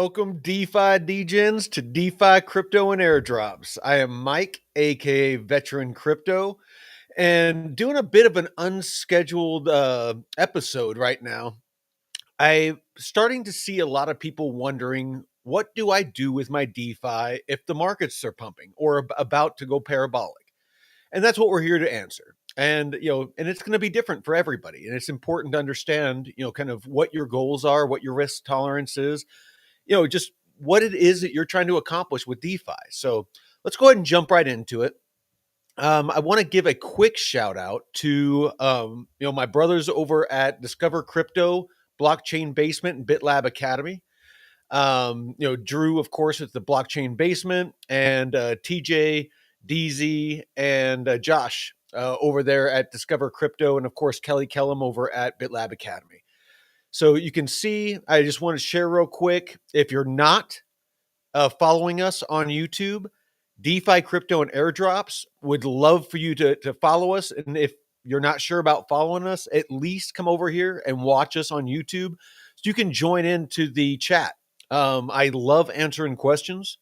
Welcome, DeFi Degens, to DeFi Crypto and Airdrops. I am Mike, aka Veteran Crypto, and doing a bit of an unscheduled episode right now. I'm starting to see a lot of people wondering, what do I do with my DeFi if the markets are pumping or about to go parabolic? And that's what we're here to answer. And it's going to be different for everybody. And it's important to understand, kind of what your goals are, what your risk tolerance is, just what it is that you're trying to accomplish with DeFi. So let's go ahead and jump right into it. I want to give a quick shout out to my brothers over at Discover Crypto, Blockchain Basement, and BitLab Academy. Drew, of course, at the Blockchain Basement, and TJ, DZ, and Josh over there at Discover Crypto, and of course Kelly Kellum over at BitLab Academy. So you can see, I just want to share real quick, if you're not following us on YouTube, DeFi Crypto and Airdrops, would love for you to follow us. And if you're not sure about following us, at least come over here and watch us on YouTube so you can join into the chat. I love answering questions.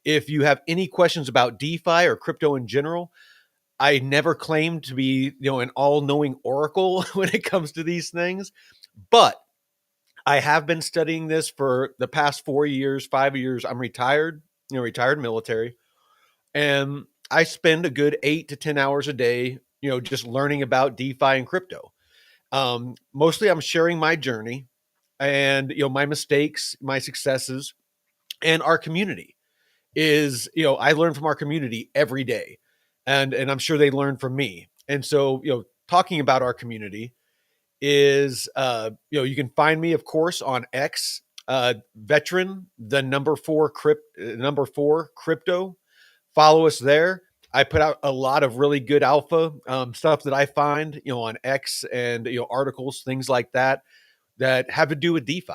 If you have any questions about DeFi or crypto in general, I never claimed to be, an all-knowing oracle when it comes to these things, but I have been studying this for the past 4 years, 5 years. I'm retired, retired military, and I spend a good 8 to 10 hours a day, just learning about DeFi and crypto. Mostly I'm sharing my journey and, my mistakes, my successes, and our community is, I learn from our community every day, and I'm sure they learn from me. And so, talking about our community is, you can find me, of course, on X, Veteran, the number four crypto. Follow us there. I put out a lot of really good alpha stuff that I find, on X, and articles, things like that have to do with DeFi,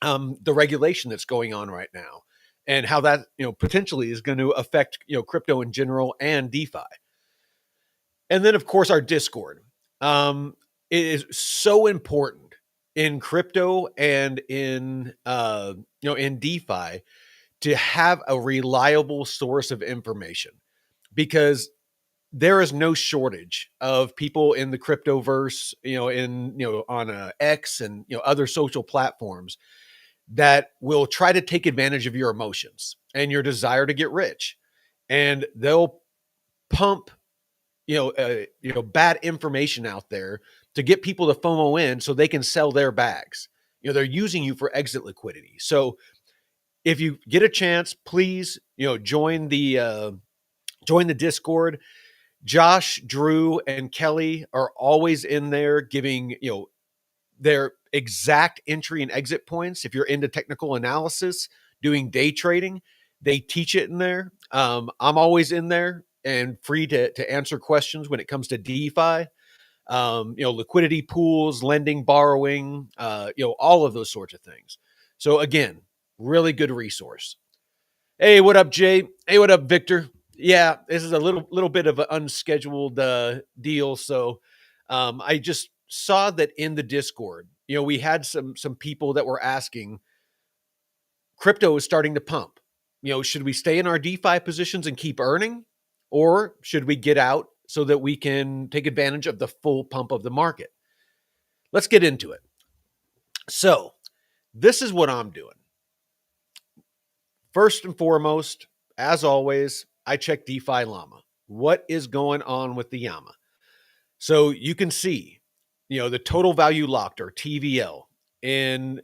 the regulation that's going on right now, and how that potentially is going to affect crypto in general and DeFi. And then, of course, our Discord. It is so important in crypto and in in DeFi to have a reliable source of information, because there is no shortage of people in the cryptoverse, on X and other social platforms that will try to take advantage of your emotions and your desire to get rich, and they'll pump bad information out there to get people to FOMO in so they can sell their bags. They're using you for exit liquidity. So if you get a chance, please, join the Discord. Josh, Drew, and Kelly are always in there giving, their exact entry and exit points. If you're into technical analysis, doing day trading, they teach it in there. I'm always in there and free to answer questions when it comes to DeFi, liquidity pools, lending, borrowing, all of those sorts of things. So again, really good resource. Hey, what up, Jay? Hey, what up, Victor? Yeah, this is a little bit of an unscheduled deal. So I just saw that in the Discord, we had some people that were asking, crypto is starting to pump. Should we stay in our DeFi positions and keep earning, or should we get out so that we can take advantage of the full pump of the market? Let's get into it. So this is what I'm doing. First and foremost, as always, I check DeFi Llama. What is going on with the Llama? So you can see, the total value locked, or TVL, in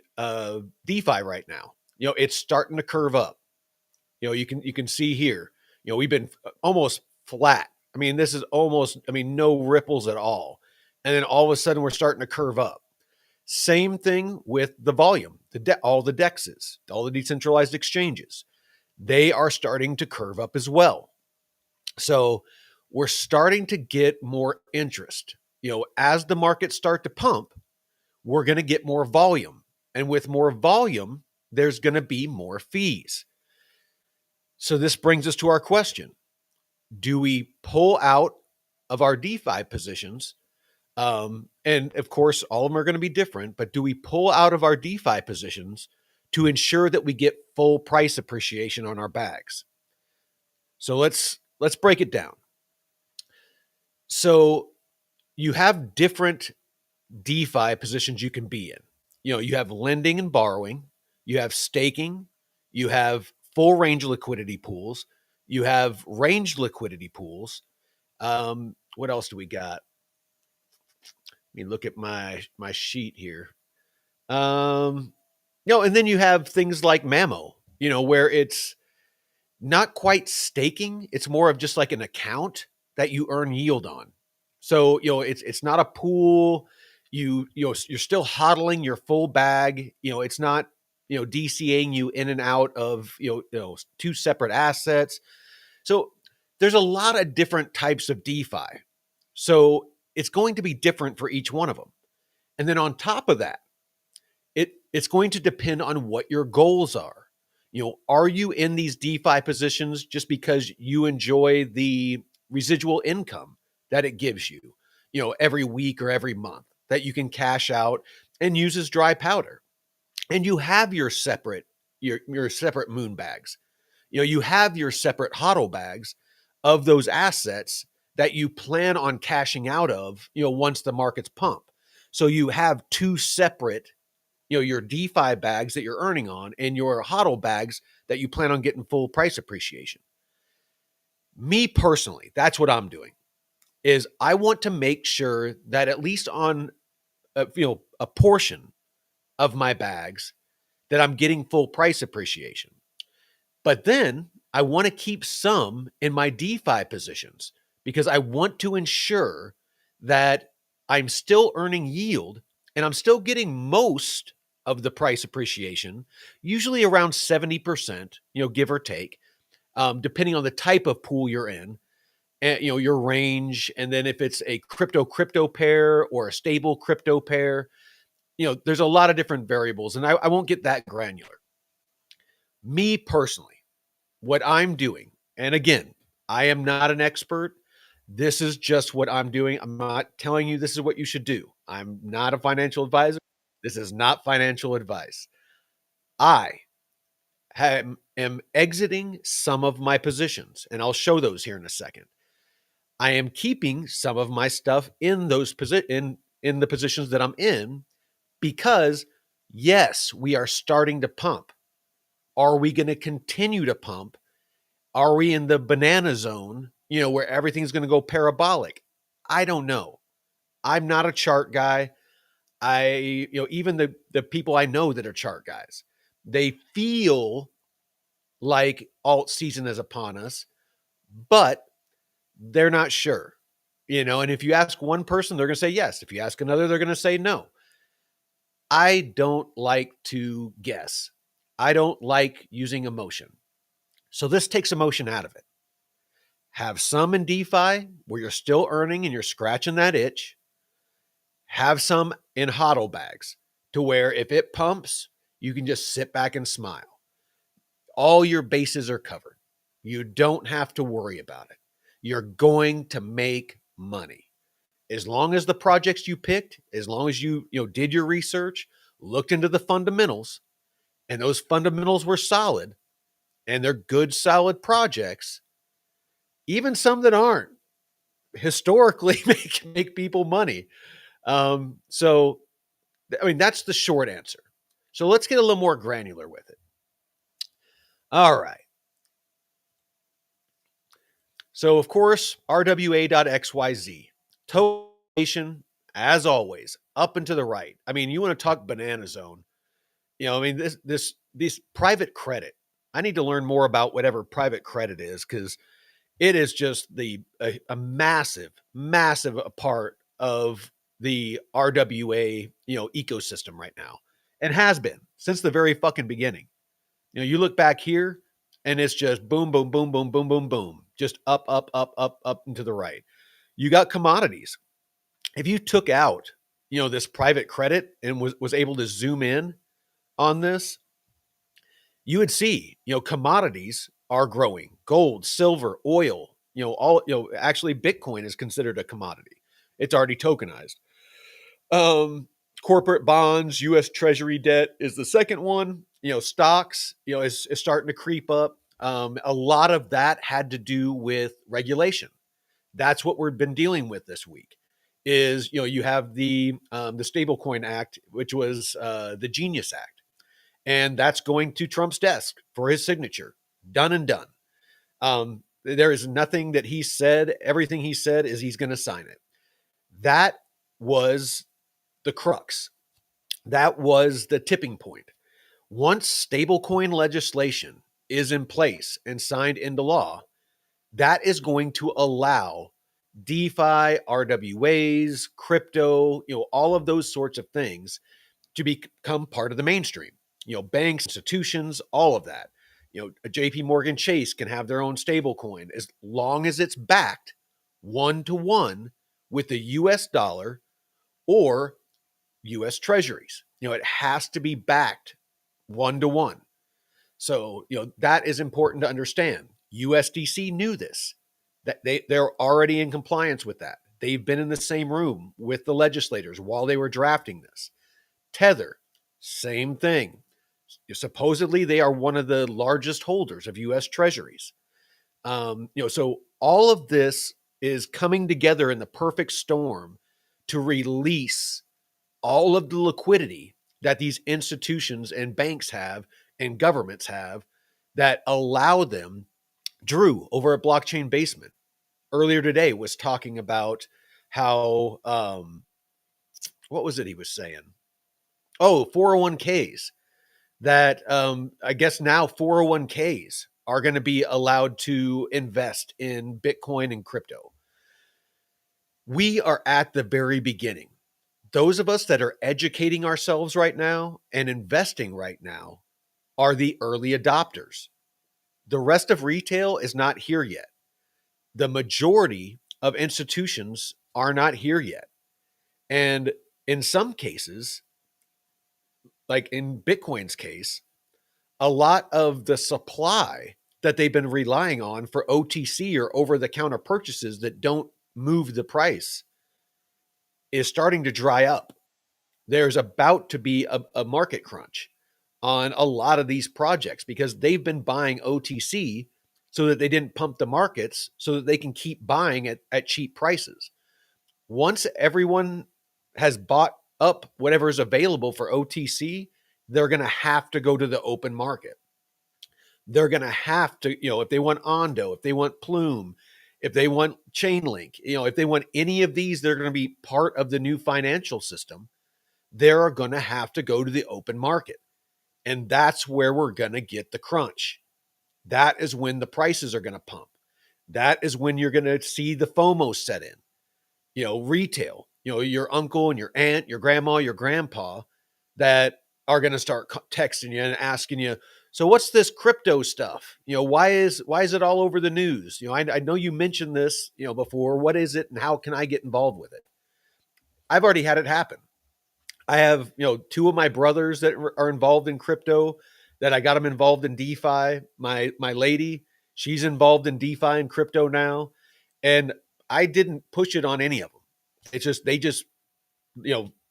DeFi right now. It's starting to curve up. You can see here, we've been almost flat. I mean, this is almost, no ripples at all. And then all of a sudden we're starting to curve up. Same thing with the volume, all the DEXs, all the decentralized exchanges. They are starting to curve up as well. So we're starting to get more interest. As the markets start to pump, we're going to get more volume. And with more volume, there's going to be more fees. So this brings us to our question. Do we pull out of our DeFi positions? And of course, all of them are going to be different, but do we pull out of our DeFi positions to ensure that we get full price appreciation on our bags. So let's break it down. So you have different DeFi positions you can be in. You have lending and borrowing, you have staking, you have full range liquidity pools, you have ranged liquidity pools. What else do we got? Let me look at my sheet here. And then you have things like Mamo, where it's not quite staking. It's more of just like an account that you earn yield on. So, it's not a pool. You're still hodling your full bag. It's not, DCAing you in and out of, two separate assets. So there's a lot of different types of DeFi. So it's going to be different for each one of them. And then on top of that, it's going to depend on what your goals are. Are you in these DeFi positions just because you enjoy the residual income that it gives you, every week or every month that you can cash out and use as dry powder? And you have your separate moon bags. You have your separate hodl bags of those assets that you plan on cashing out of, once the markets pump. So you have two separate, your DeFi bags that you're earning on and your hodl bags that you plan on getting full price appreciation. Me personally, that's what I'm doing, is I want to make sure that at least on a portion of my bags that I'm getting full price appreciation. But then I want to keep some in my DeFi positions because I want to ensure that I'm still earning yield and I'm still getting most of the price appreciation, usually around 70%, give or take, depending on the type of pool you're in, and your range, and then if it's a crypto pair or a stable crypto pair, there's a lot of different variables, and I won't get that granular. Me personally, what I'm doing, and again, I am not an expert. This is just what I'm doing. I'm not telling you this is what you should do. I'm not a financial advisor. This is not financial advice. I am exiting some of my positions, and I'll show those here in a second. I am keeping some of my stuff in those in the positions that I'm in because, yes, we are starting to pump. Are we going to continue to pump? Are we in the banana zone, where everything's going to go parabolic? I don't know. I'm not a chart guy. Even the people I know that are chart guys, they feel like alt season is upon us, but they're not sure, and if you ask one person, they're going to say yes. If you ask another, they're going to say no. I don't like to guess. I don't like using emotion. So this takes emotion out of it. Have some in DeFi where you're still earning and you're scratching that itch. Have some in hodl bags to where if it pumps, you can just sit back and smile. All your bases are covered. You don't have to worry about it. You're going to make money. As long as the projects you picked, as long as you did your research, looked into the fundamentals, and those fundamentals were solid, and they're good, solid projects, even some that aren't, historically make people money. So, I mean, that's the short answer. So let's get a little more granular with it. All right. So, of course, RWA.XYZ. Token, as always, up and to the right. I mean, you want to talk banana zone. This private credit. I need to learn more about whatever private credit is because it is just a massive, massive part of the RWA, ecosystem right now, and has been since the very fucking beginning. You look back here, and it's just boom, boom, boom, boom, boom, boom, boom, just up, up, up, up, up, and to the right. You got commodities. If you took out, this private credit and was able to zoom in on this, you would see, commodities are growing. Gold, silver, oil, actually Bitcoin is considered a commodity. It's already tokenized. Corporate bonds, US Treasury debt is the second one. stocks, is starting to creep up. A lot of that had to do with regulation. That's what we've been dealing with this week. Is you have the Stablecoin Act, which was the Genius Act, and that's going to Trump's desk for his signature. Done and done. There is nothing that he said. Everything he said is he's going to sign it. That was the crux. That was the tipping point. Once stablecoin legislation is in place and signed into law, that is going to allow DeFi, RWAs, crypto, all of those sorts of things to become part of the mainstream. Banks, institutions, all of that. A JP Morgan Chase can have their own stable coin as long as it's backed 1-to-1 with the US dollar or US treasuries. It has to be backed 1-to-1. So, that is important to understand. USDC knew this, that they're already in compliance with that. They've been in the same room with the legislators while they were drafting this. Tether, same thing. Supposedly, they are one of the largest holders of U.S. treasuries. So all of this is coming together in the perfect storm to release all of the liquidity that these institutions and banks have and governments have that allow them. Drew over at Blockchain Basement earlier today was talking about how what was it he was saying? Oh, 401ks. That I guess now 401ks are going to be allowed to invest in Bitcoin and crypto. We are at the very beginning. Those of us that are educating ourselves right now and investing right now are the early adopters. The rest of retail is not here yet. The majority of institutions are not here yet. And in some cases, like in Bitcoin's case, a lot of the supply that they've been relying on for OTC or over the counter purchases that don't move the price is starting to dry up. There's about to be a market crunch on a lot of these projects because they've been buying OTC so that they didn't pump the markets so that they can keep buying at cheap prices. Once everyone has bought up whatever is available for OTC, they're going to have to go to the open market. They're going to have to, if they want Ondo, if they want Plume, if they want Chainlink, if they want any of these, they're going to be part of the new financial system. They're going to have to go to the open market. And that's where we're going to get the crunch. That is when the prices are going to pump. That is when you're going to see the FOMO set in. Retail, your uncle and your aunt, your grandma, your grandpa that are going to start texting you and asking you, so what's this crypto stuff? Why is it all over the news? I know you mentioned this, before. What is it and how can I get involved with it? I've already had it happen. I have, two of my brothers that are involved in crypto that I got them involved in DeFi. My lady, she's involved in DeFi and crypto now. And I didn't push it on any of them. It's just, they just,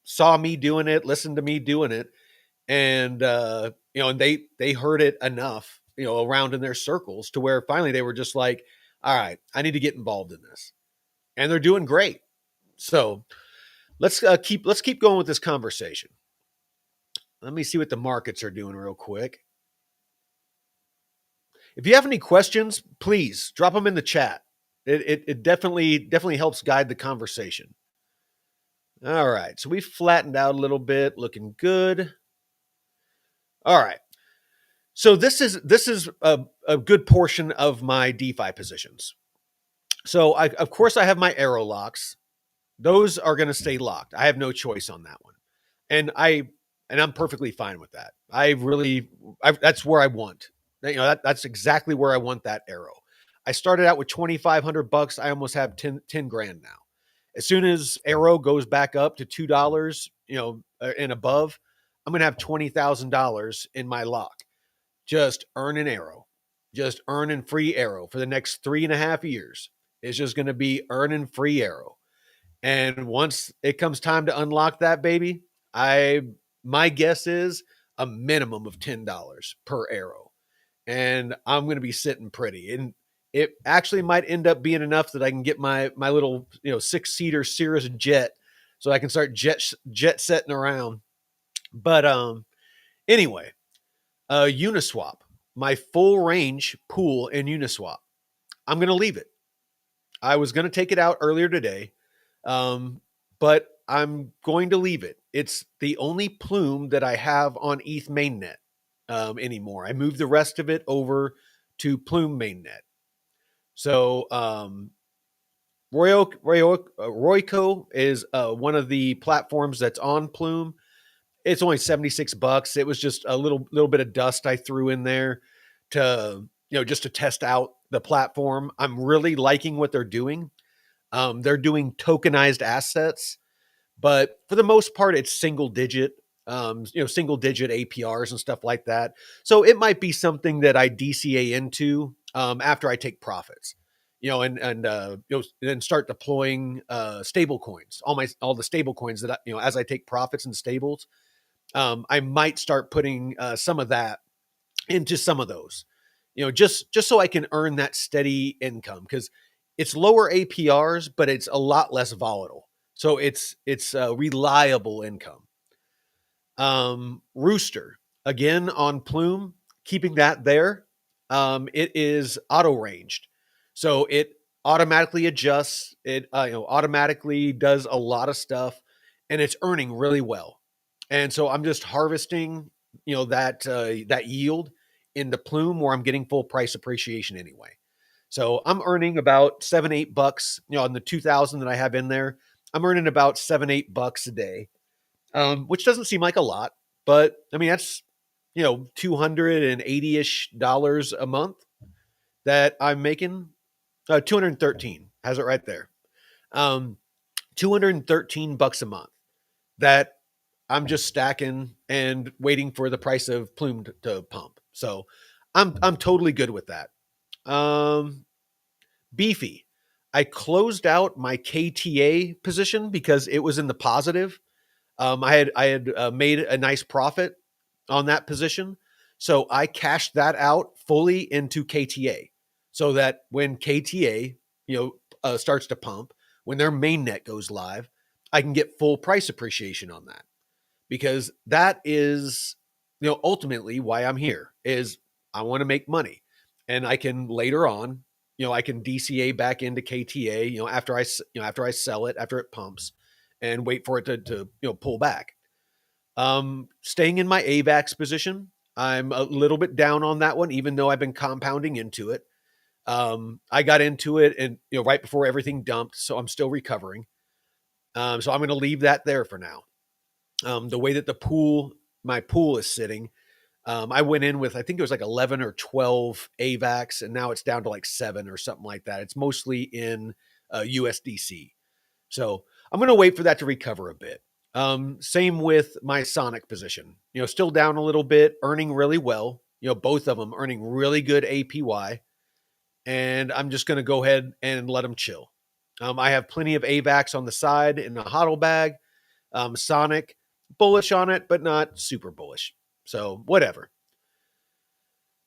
saw me doing it, listened to me doing it. And, and they heard it enough, around in their circles to where finally they were just like, all right, I need to get involved in this. And they're doing great. So let's keep going with this conversation. Let me see what the markets are doing real quick. If you have any questions, please drop them in the chat. It definitely helps guide the conversation. All right, so we flattened out a little bit, looking good. All right, so this is a good portion of my DeFi positions. So of course I have my arrow locks. Those are going to stay locked. I have no choice on that one, and I'm perfectly fine with that. That's where I want. That's exactly where I want that arrow. I started out with $2,500. I almost have 10 grand now. As soon as arrow goes back up to $2, and above, I'm going to have $20,000 in my lock. Just earn an arrow, just earning free arrow for the next 3.5 years. It's just going to be earning free arrow. And once it comes time to unlock that baby, my guess is a minimum of $10 per arrow. And I'm going to be sitting pretty. And it actually might end up being enough that I can get my little 6-seater Cirrus jet, so I can start jet setting around. But anyway, Uniswap, my full range pool in Uniswap, I'm going to leave it. I was going to take it out earlier today, but I'm going to leave it. It's the only plume that I have on ETH mainnet anymore. I moved the rest of it over to Plume mainnet. So Royco is one of the platforms that's on Plume. It's only $76. It was just a little bit of dust I threw in there to just to test out the platform. I'm really liking what they're doing. They're doing tokenized assets, but for the most part, it's single digit APRs and stuff like that. So it might be something that I DCA into after I take profits, and start deploying stable coins, all the stable coins that as I take profits in stables. I might start putting some of that into some of those, just so I can earn that steady income, because it's lower APRs, but it's a lot less volatile. So it's reliable income. Rooster, again on Plume, keeping that there. It is auto ranged, so it automatically adjusts. It automatically does a lot of stuff, and it's earning really well. And so I'm just harvesting, that yield into Plume, where I'm getting full price appreciation anyway. So I'm earning about $7-8, on the 2,000 that I have in there. I'm earning about $7-8 a day, which doesn't seem like a lot, but I mean, that's, $280-ish a month that I'm making. 213 has it right there. 213 bucks a month that I'm just stacking and waiting for the price of Plume to pump. So I'm totally good with that. Beefy, I closed out my KTA position because it was in the positive. I had made a nice profit on that position, so I cashed that out fully into KTA, so that when KTA starts to pump, when their mainnet goes live, I can get full price appreciation on that, because that is ultimately why I'm here. Is I want to make money, and I can later on, I can DCA back into KTA, after I sell it, after it pumps, and wait for it to pull back. Staying in my AVAX position, I'm a little bit down on that one, even though I've been compounding into it. I got into it and right before everything dumped, so I'm still recovering. So I'm going to leave that there for now. The way that my pool is sitting, I went in with, I think it was like 11 or 12 AVAX, and now it's down to like 7 or something like that. It's mostly in USDC. So I'm going to wait for that to recover a bit. Same with my Sonic position, still down a little bit, earning really well, both of them earning really good APY. And I'm just going to go ahead and let them chill. I have plenty of AVAX on the side in a hodl bag. Sonic, bullish on it, but not super bullish. So whatever.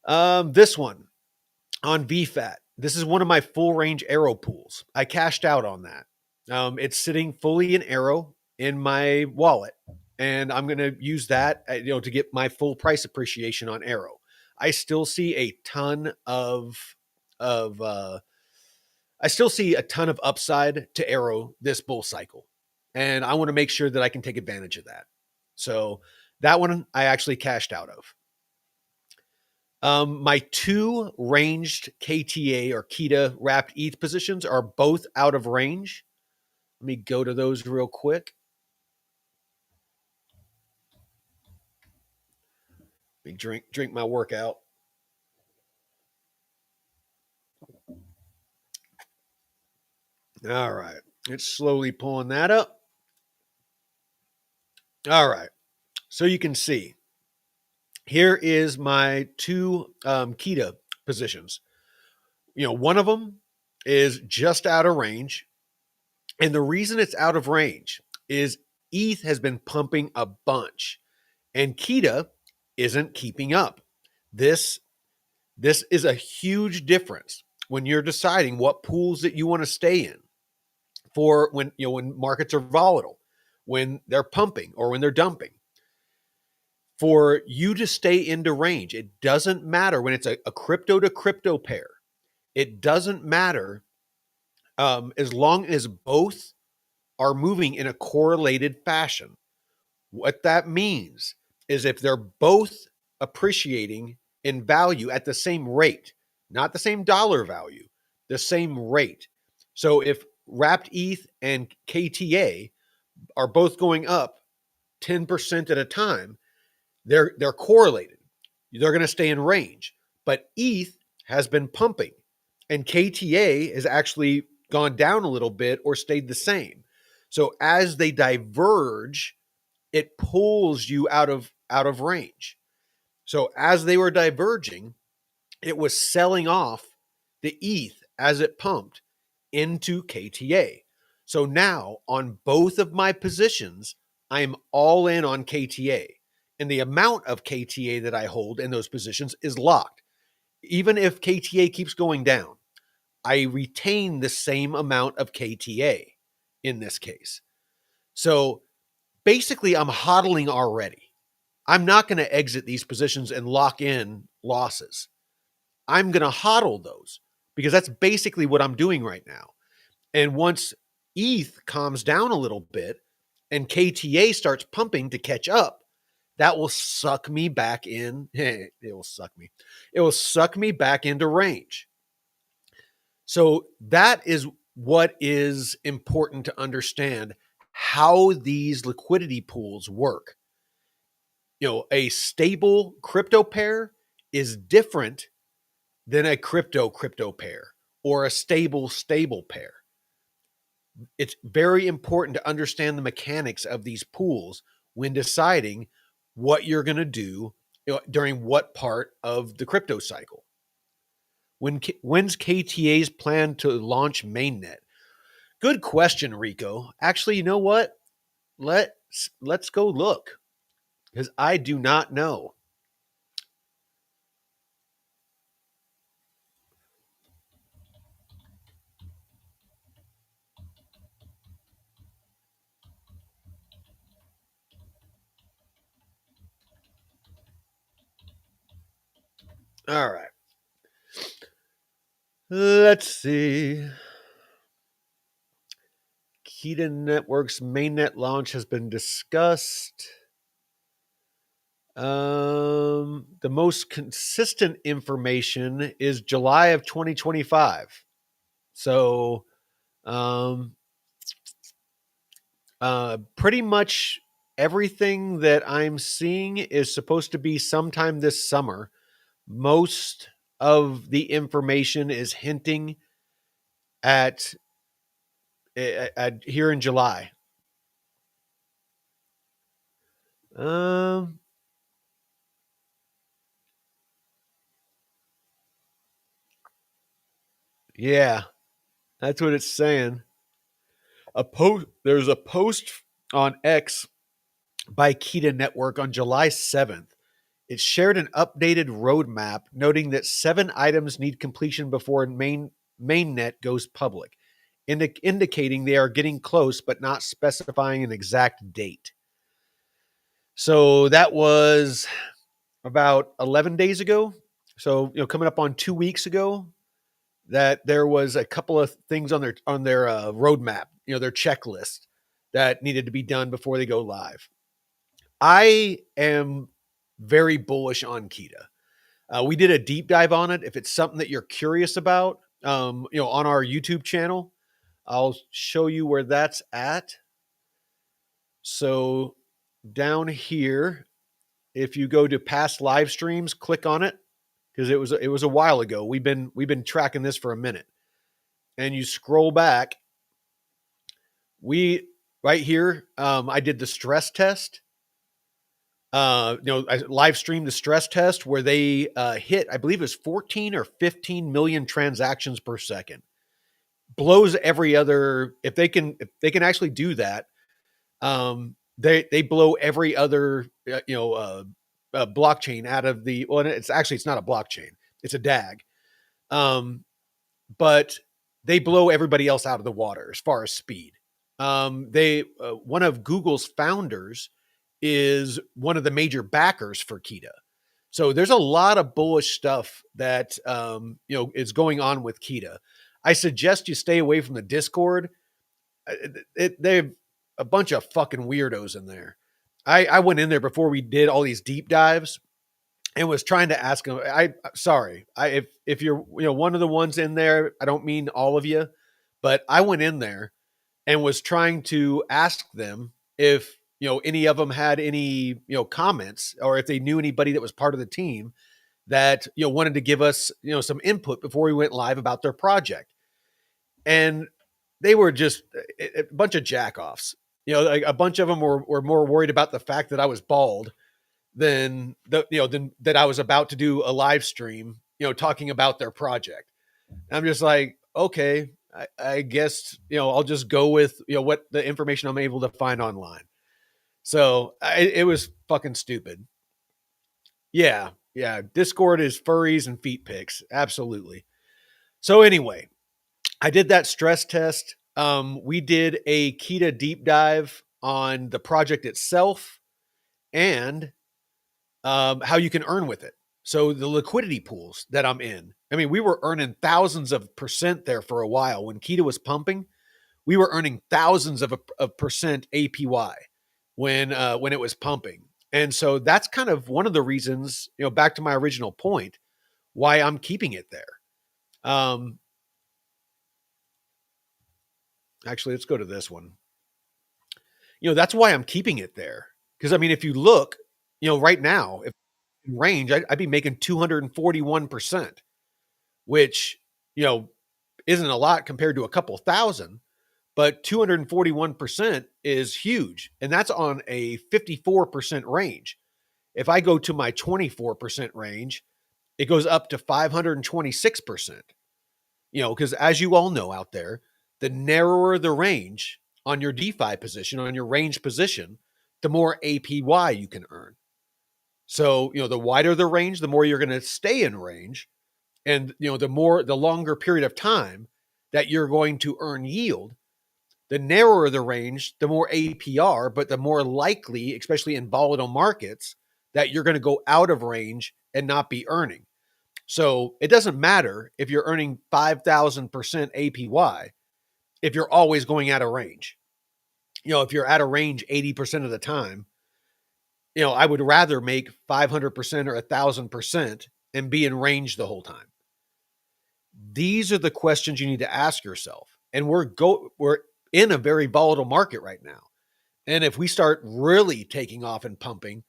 This one on VFAT. This is one of my full range arrow pools. I cashed out on that. It's sitting fully in arrow in my wallet, and I'm going to use that, to get my full price appreciation on arrow. I still see a ton of I still see a ton of upside to arrow this bull cycle, and I want to make sure that I can take advantage of that. So that one I actually cashed out of. My 2 ranged KTA or KETA wrapped ETH positions are both out of range. Let me go to those real quick. Let me drink my workout. All right. It's slowly pulling that up. All right. So you can see here is my 2 KETA positions. One of them is just out of range. And the reason it's out of range is ETH has been pumping a bunch. And KETA isn't keeping up. This is a huge difference when you're deciding what pools that you want to stay in for when markets are volatile, when they're pumping or when they're dumping. For you to stay into range, it doesn't matter when it's a crypto to crypto pair. It doesn't matter as long as both are moving in a correlated fashion. What that means is if they're both appreciating in value at the same rate, not the same dollar value, the same rate. So if wrapped ETH and KTA are both going up 10% at a time, they're correlated. They're going to stay in range. But ETH has been pumping and KTA has actually gone down a little bit or stayed the same. So as they diverge, it pulls you out of range. So as they were diverging, it was selling off the ETH as it pumped into KTA. So now on both of my positions, I'm all in on KTA. And the amount of KTA that I hold in those positions is locked. Even if KTA keeps going down, I retain the same amount of KTA in this case. So basically, I'm hodling already. I'm not going to exit these positions and lock in losses. I'm going to hodl those because that's basically what I'm doing right now. And once ETH calms down a little bit and KTA starts pumping to catch up, that will suck me back in. It will suck me. It will suck me back into range. So that is what is important to understand how these liquidity pools work. A stable crypto pair is different than a crypto pair or a stable pair. It's very important to understand the mechanics of these pools when deciding what you're going to do during what part of the crypto cycle. When's KTA's plan to launch mainnet? Good question, Rico. Actually, you know what? Let's go look because I do not know. All right. Let's see. Kita Network's mainnet launch has been discussed. The most consistent information is July of 2025. So, pretty much everything that I'm seeing is supposed to be sometime this summer. Most of the information is hinting at here in July. Yeah, that's what it's saying. There's a post on X by Kita Network on July 7th. It shared an updated roadmap noting that 7 items need completion before mainnet goes public, indicating they are getting close but not specifying an exact date. So that was about 11 days ago. So, coming up on 2 weeks ago, that there was a couple of things on their roadmap, their checklist that needed to be done before they go live. I am very bullish on Kita. We did a deep dive on it. If it's something that you're curious about, on our YouTube channel, I'll show you where that's at. So down here, if you go to past live streams, click on it because it was a while ago. We've been tracking this for a minute, and you scroll back. Right here, I did the stress test. I live streamed the stress test where they hit, I believe it was 14 or 15 million transactions per second. Blows every other. If they can actually do that, they blow every other blockchain out of the, well, it's not a blockchain, it's a DAG. But they blow everybody else out of the water as far as speed. One of Google's founders is one of the major backers for Kita. So there's a lot of bullish stuff that is going on with Kita. I suggest you stay away from the Discord. They have a bunch of fucking weirdos in there. I went in there before we did all these deep dives and was trying to ask them. If you're one of the ones in there, I don't mean all of you, but I went in there and was trying to ask them if any of them had any comments, or if they knew anybody that was part of the team that wanted to give us some input before we went live about their project. And they were just a bunch of jackoffs. Like a bunch of them were more worried about the fact that I was bald than that I was about to do a live stream, talking about their project. I'm just like, okay, I guess, I'll just go with, what the information I'm able to find online. So it was fucking stupid. Yeah. Yeah. Discord is furries and feet pics. Absolutely. So anyway, I did that stress test. We did a Kita deep dive on the project itself and how you can earn with it. So the liquidity pools that I'm in, I mean, we were earning thousands of % there for a while. When Kita was pumping, we were earning thousands of percent APY when it was pumping. And so that's kind of one of the reasons, back to my original point, why I'm keeping it there. Actually, let's go to this one. That's why I'm keeping it there. Because, I mean, if you look, right now, if in range, I'd be making 241%, which, isn't a lot compared to a couple thousand, but 241% is huge. And that's on a 54% range. If I go to my 24% range, it goes up to 526%. Because as you all know out there, the narrower the range on your DeFi position, on your range position, the more APY you can earn. So, the wider the range, the more you're going to stay in range. And, the longer period of time that you're going to earn yield. The narrower the range, the more APR, but the more likely, especially in volatile markets, that you're going to go out of range and not be earning. So it doesn't matter if you're earning 5,000% APY if you're always going out of range. If you're out of range 80% of the time, I would rather make 500% or 1,000% and be in range the whole time. These are the questions you need to ask yourself. And we're in a very volatile market right now. And if we start really taking off and pumping,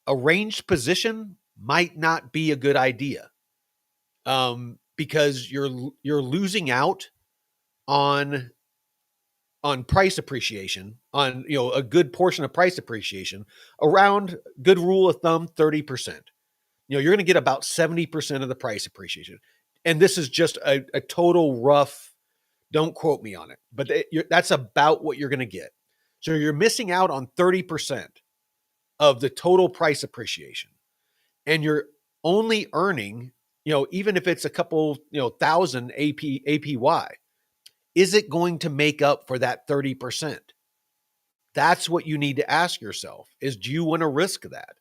a ranged position might not be a good idea. Because you're losing out on price appreciation, on a good portion of price appreciation, around, good rule of thumb, 30%. You're going to get about 70% of the price appreciation. And this is just a total rough, don't quote me on it, but that's about what you're going to get. So you're missing out on 30% of the total price appreciation. And you're only earning, even if it's a couple, thousand APY, is it going to make up for that 30%? That's what you need to ask yourself, is do you want to risk that?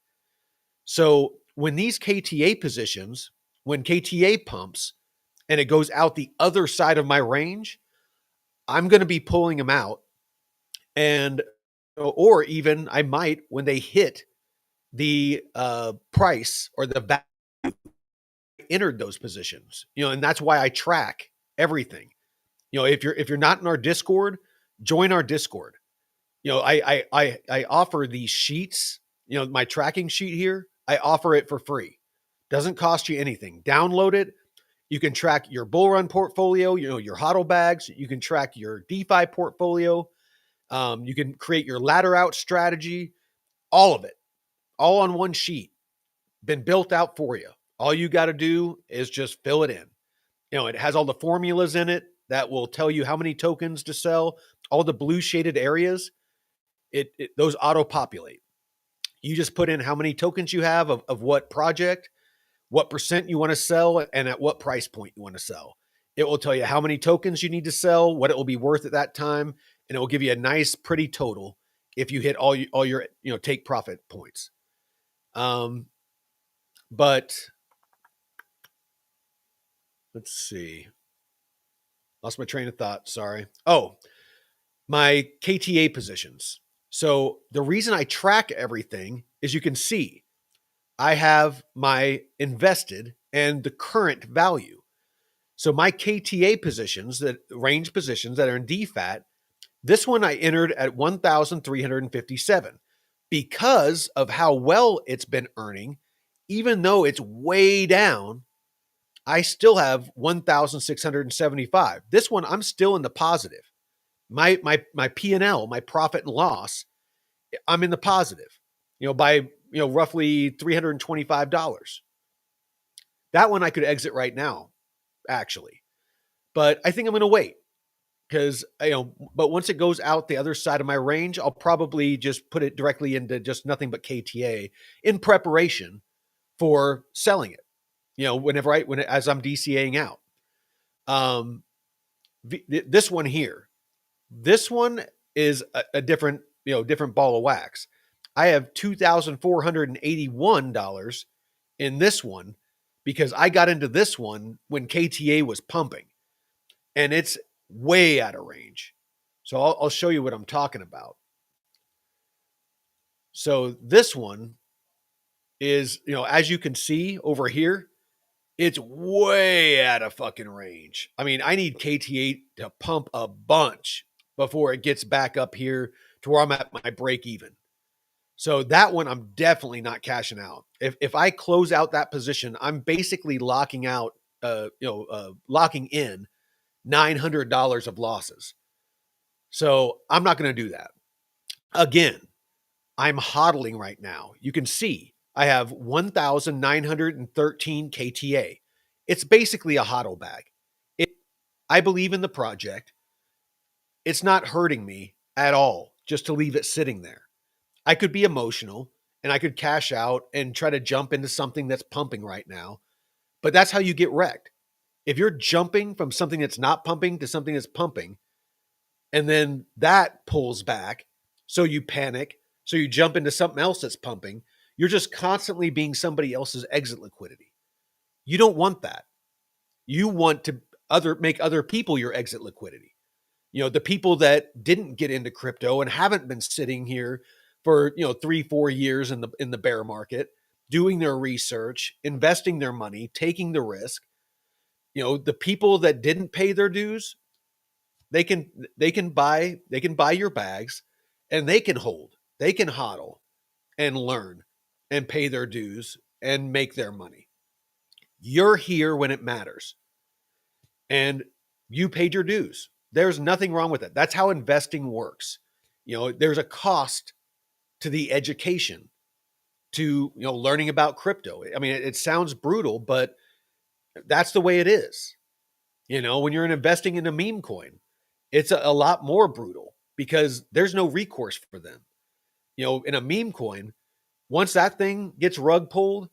So when these KTA positions, when KTA pumps and it goes out the other side of my range, I'm going to be pulling them out. And, or even I might, when they hit the price or the value, entered those positions, and that's why I track everything. If you're not in our Discord, join our Discord. I offer these sheets, my tracking sheet here, I offer it for free. Doesn't cost you anything. Download it. You can track your bull run portfolio, your hodl bags. You can track your DeFi portfolio. You can create your ladder out strategy, all of it, all on one sheet, been built out for you. All you got to do is just fill it in. It has all the formulas in it that will tell you how many tokens to sell. All the blue shaded areas, those auto populate. You just put in how many tokens you have of what project, what percent you want to sell, and at what price point you want to sell. It will tell you how many tokens you need to sell, what it will be worth at that time, and it will give you a nice, pretty total if you hit all your take profit points. But let's see. Lost my train of thought. Sorry. Oh, my KTA positions. So the reason I track everything is you can see I have my invested and the current value. So my KTA positions, that range positions that are in DFAT, this one I entered at 1,357 because of how well it's been earning. Even though it's way down, I still have 1,675. This one I'm still in the positive. My P&L, my profit and loss, I'm in the positive. By roughly $325. That one I could exit right now, actually. But I think I'm going to wait because, but once it goes out the other side of my range, I'll probably just put it directly into just nothing but KTA in preparation for selling it, as I'm DCAing out. This one here, this one is a different, different ball of wax. I have $2,481 in this one because I got into this one when KTA was pumping, and it's way out of range. So I'll show you what I'm talking about. So this one is, as you can see over here, it's way out of fucking range. I mean, I need KTA to pump a bunch before it gets back up here to where I'm at my break even. So that one, I'm definitely not cashing out. If I close out that position, I'm basically locking out, locking in $900 of losses. So I'm not going to do that. Again, I'm hodling right now. You can see I have 1,913 KTA. It's basically a hodl bag. I believe in the project. It's not hurting me at all just to leave it sitting there. I could be emotional and I could cash out and try to jump into something that's pumping right now. But that's how you get wrecked. If you're jumping from something that's not pumping to something that's pumping, and then that pulls back, so you panic, so you jump into something else that's pumping, you're just constantly being somebody else's exit liquidity. You don't want that. You want to make other people your exit liquidity. The people that didn't get into crypto and haven't been sitting here for 3-4 years in the bear market, doing their research, investing their money, taking the risk. The people that didn't pay their dues, they can buy your bags, and they can hold, they can hodl and learn and pay their dues and make their money. You're here when it matters, and you paid your dues. There's nothing wrong with it. That's how investing works. There's a cost to the education, to learning about crypto. I mean, it sounds brutal, but that's the way it is. When you're investing in a meme coin, it's a lot more brutal because there's no recourse for them. In a meme coin, once that thing gets rug pulled,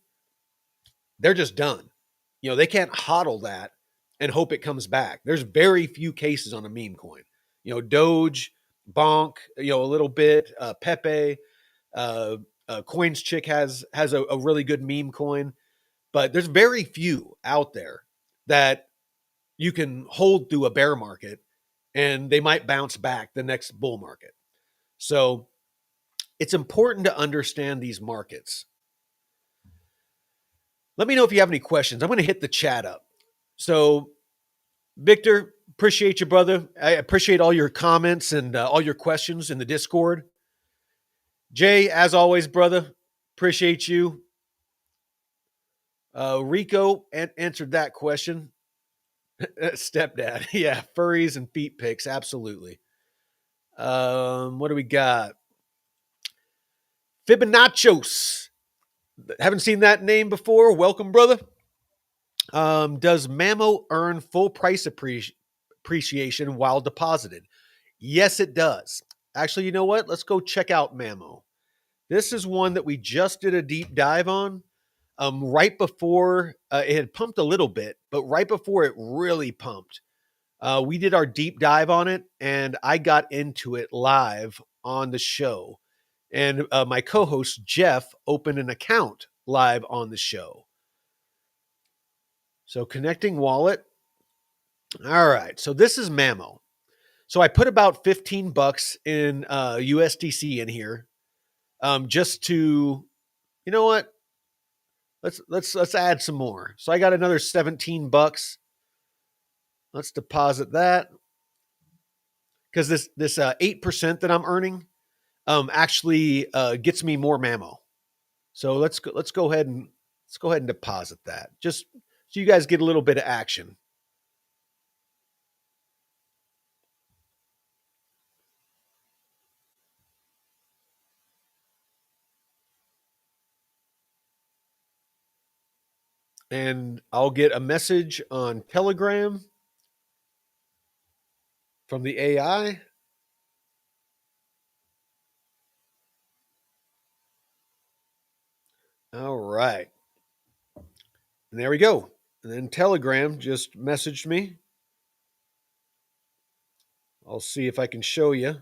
they're just done. They can't hodl that and hope it comes back. There's very few cases on a meme coin. Doge, Bonk, a little bit, Pepe, Coins Chick has a really good meme coin, but there's very few out there that you can hold through a bear market and they might bounce back the next bull market. So it's important to understand these markets. Let me know if you have any questions. I'm going to hit the chat up. So Victor, appreciate you, brother. I appreciate all your comments and all your questions in the Discord. Jay, as always, brother, appreciate you. Rico answered that question. Stepdad. Yeah, furries and feet pics. Absolutely. What do we got? Fibonaccios. Haven't seen that name before. Welcome, brother. Does Mamo earn full price appreciation while deposited? Yes, it does. Actually, you know what? Let's go check out Mamo. This is one that we just did a deep dive on. Right before it had pumped a little bit, but right before it really pumped, we did our deep dive on it, and I got into it live on the show. And my co host, Jeff, opened an account live on the show. So connecting wallet. All right. So this is Mamo. So I put about 15 bucks in USDC in here, just to, you know what? Let's add some more. So I got another 17 bucks. Let's deposit that, because this 8% that I'm earning actually gets me more Mamo. So let's go ahead and deposit that, just so you guys get a little bit of action. And I'll get a message on Telegram from the AI. All right. And there we go. And then Telegram just messaged me. I'll see if I can show you.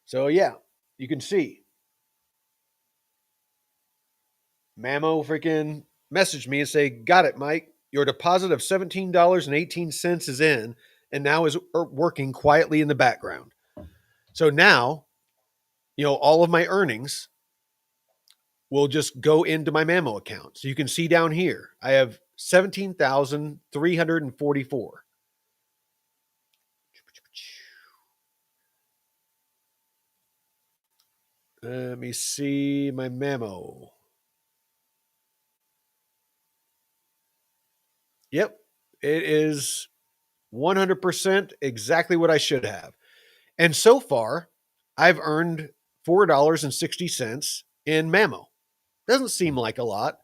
So yeah, you can see Mamo freaking messaged me and say, "Got it, Mike. Your deposit of $17.18 is in and now is working quietly in the background." So now, all of my earnings will just go into my Mamo account. So you can see down here, I have 17,344. Let me see my Mamo. Yep, it is 100% exactly what I should have. And so far, I've earned $4.60 in Mamo. Doesn't seem like a lot,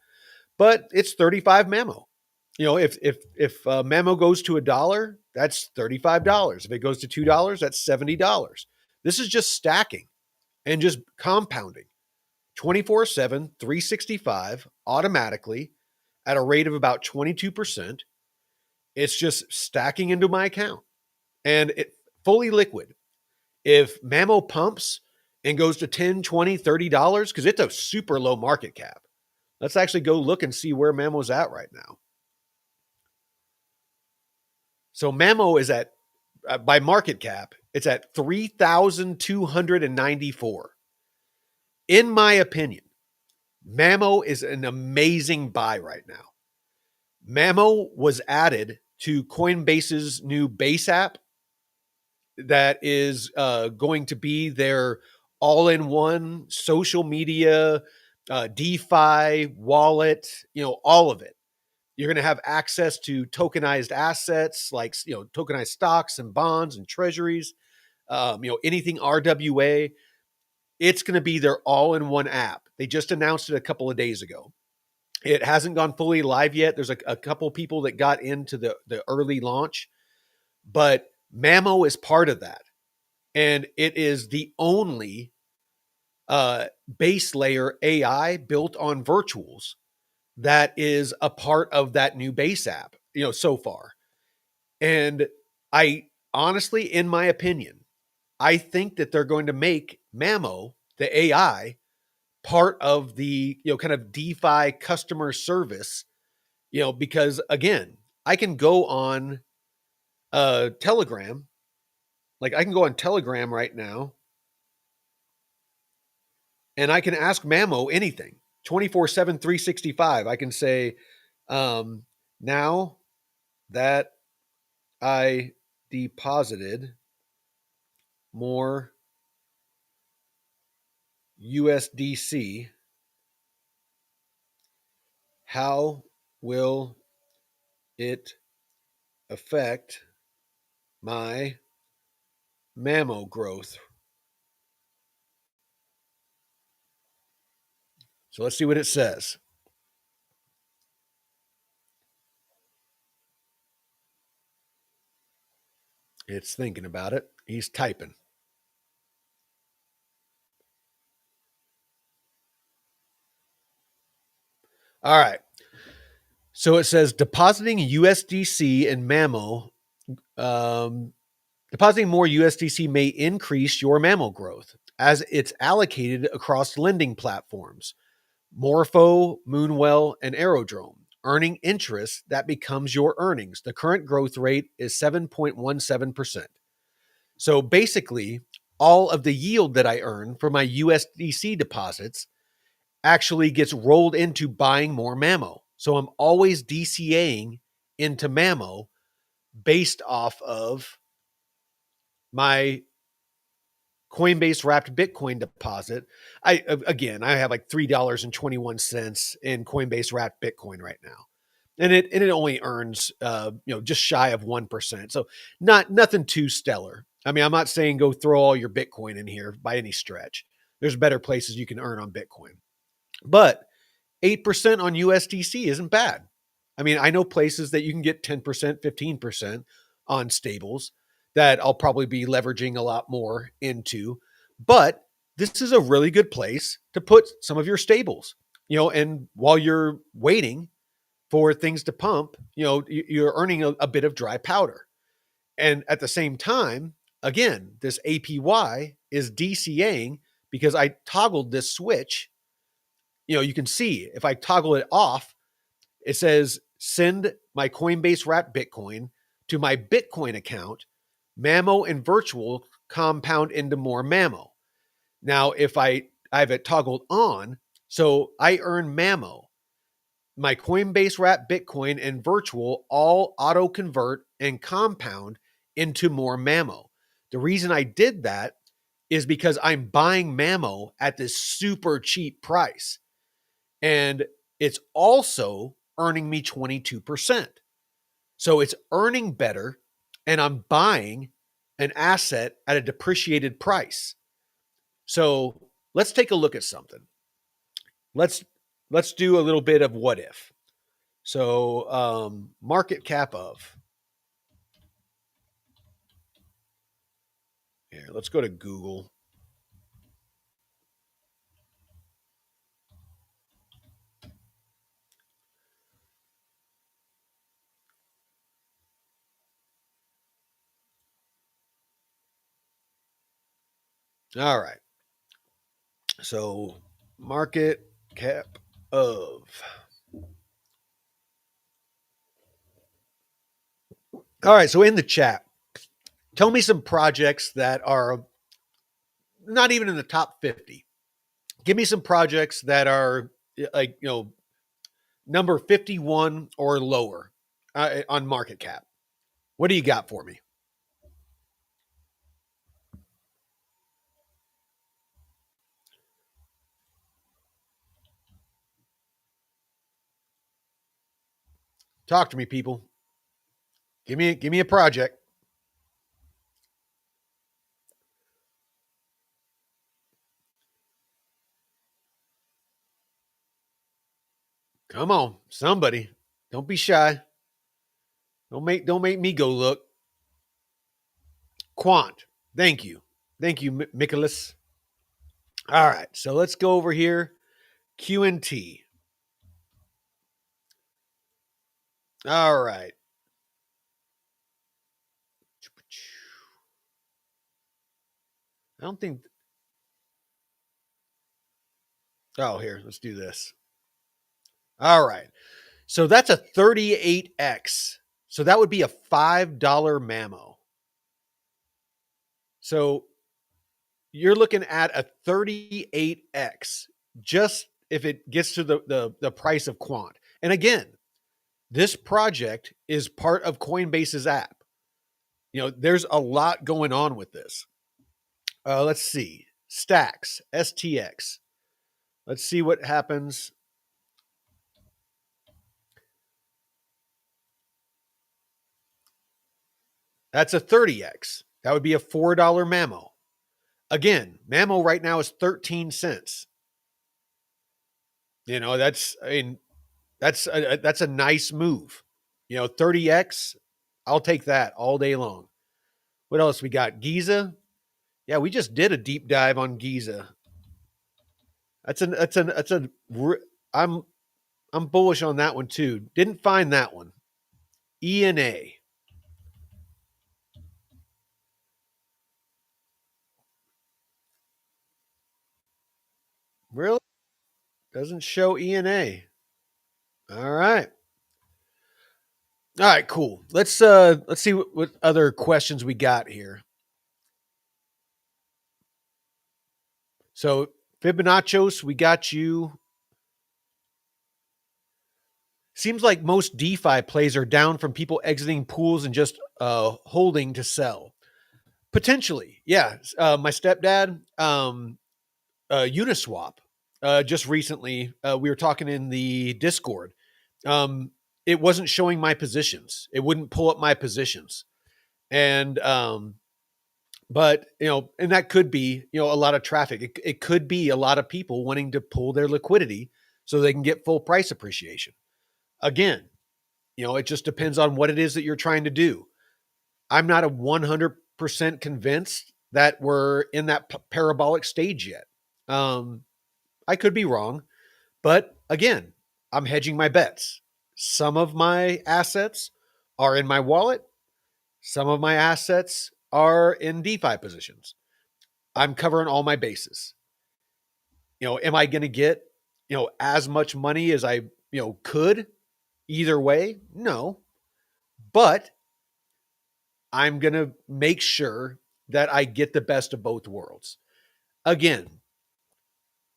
but it's 35 Mamo. If Mamo goes to $1, that's $35. If it goes to $2, that's $70. This is just stacking and just compounding 24/7, 365 automatically at a rate of about 22%. It's just stacking into my account, and it fully liquid. If Mamo pumps and goes to 10, 20, $30, because it's a super low market cap. Let's actually go look and see where Mamo's at right now. So Mamo is at, by market cap, it's at 3,294. In my opinion, Mamo is an amazing buy right now. Mamo was added to Coinbase's new base app that is going to be their all-in-one social media, DeFi wallet, all of it. You're going to have access to tokenized assets like tokenized stocks and bonds and treasuries, anything RWA. It's going to be their all-in-one app. They just announced it a couple of days ago. It hasn't gone fully live yet. There's a couple people that got into the early launch, but Mamo is part of that. And it is the only base layer AI built on virtuals that is a part of that new base app, so far. And I honestly, in my opinion, I think that they're going to make Mamo, the AI, part of the, kind of DeFi customer service, because again, I can go on Telegram. Like I can go on Telegram right now and I can ask Mamo anything 24/7, 365. I can say, now that I deposited more USDC, how will it affect my Mamo growth? So let's see what it says. It's thinking about it. He's typing. All right. So it says depositing USDC and Mammo. Um, Depositing more USDC may increase your Mammo growth as it's allocated across lending platforms, Morpho, Moonwell, and Aerodrome, earning interest that becomes your earnings. The current growth rate is 7.17%. So basically, all of the yield that I earn from my USDC deposits actually gets rolled into buying more Mammo. So I'm always DCAing into Mammo based off of my Coinbase wrapped Bitcoin deposit. I have like $3.21 in Coinbase wrapped Bitcoin right now. And it only earns just shy of 1%. So nothing too stellar. I mean, I'm not saying go throw all your Bitcoin in here by any stretch. There's better places you can earn on Bitcoin. But 8% on USDC isn't bad. I mean, I know places that you can get 10%, 15% on stables that I'll probably be leveraging a lot more into. But this is a really good place to put some of your stables, and while you're waiting for things to pump, you're earning a bit of dry powder. And at the same time, again, this APY is DCAing because I toggled this switch. You can see if I toggle it off, it says send my Coinbase wrapped Bitcoin to my Bitcoin account. Mammo and virtual compound into more Mammo. Now, if I have it toggled on, so I earn Mammo. My Coinbase wrapped Bitcoin and virtual all auto convert and compound into more Mammo. The reason I did that is because I'm buying Mammo at this super cheap price. And it's also earning me 22%. So it's earning better, and I'm buying an asset at a depreciated price. So let's take a look at something. Let's do a little bit of what if. So market cap of. Here, let's go to Google. All right. So market cap of. All right. So in the chat, tell me some projects that are not even in the top 50. Give me some projects that are like, number 51 or lower on market cap. What do you got for me? Talk to me, people. Give me a project. Come on, somebody. Don't be shy. Don't make me go look. Quant. Thank you. Thank you, Nicholas. All right. So let's go over here. QNT. All right. I don't think. Oh, here. Let's do this. All right. So that's a 38x. So that would be a $5 Mammo. So you're looking at a 38x just if it gets to the price of quant. And again, this project is part of Coinbase's app. There's a lot going on with this. Let's see. Stacks, STX. Let's see what happens. That's a 30x. That would be a $4 Mammo. Again, Mammo right now is 13 cents. That's a nice move. 30x, I'll take that all day long. What else we got? Giza. Yeah, we just did a deep dive on Giza. I'm I'm bullish on that one too. Didn't find that one. ENA. Really? Doesn't show ENA. All right. All right, cool. Let's see what other questions we got here. So Fibonaccios, we got you. Seems like most DeFi plays are down from people exiting pools and just holding to sell. Potentially, yeah. My stepdad, Uniswap, just recently, we were talking in the Discord. Um, it wasn't showing my positions. It wouldn't pull up my positions, and but and that could be a lot of traffic. It could be a lot of people wanting to pull their liquidity so they can get full price appreciation. Again, it just depends on what it is that you're trying to do. I'm not a 100% convinced that we're in that parabolic stage yet. I could be wrong, but again, I'm hedging my bets. Some of my assets are in my wallet. Some of my assets are in DeFi positions. I'm covering all my bases. Am I going to get, as much money as I, could either way? No, but I'm going to make sure that I get the best of both worlds. Again,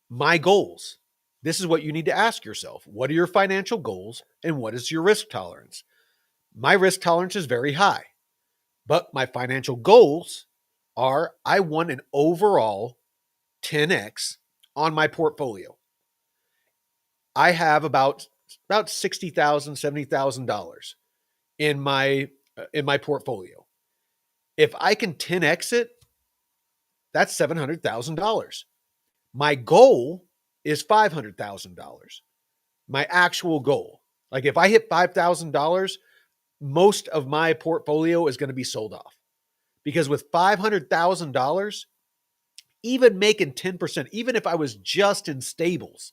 my goals. This is what you need to ask yourself. What are your financial goals and what is your risk tolerance? My risk tolerance is very high, but my financial goals are I want an overall 10x on my portfolio. I have about $60,000, $70,000 in my portfolio. If I can 10x it, that's $700,000. My goal is $500,000. My actual goal. Like if I hit $5,000, most of my portfolio is going to be sold off. Because with $500,000, even making 10%, even if I was just in stables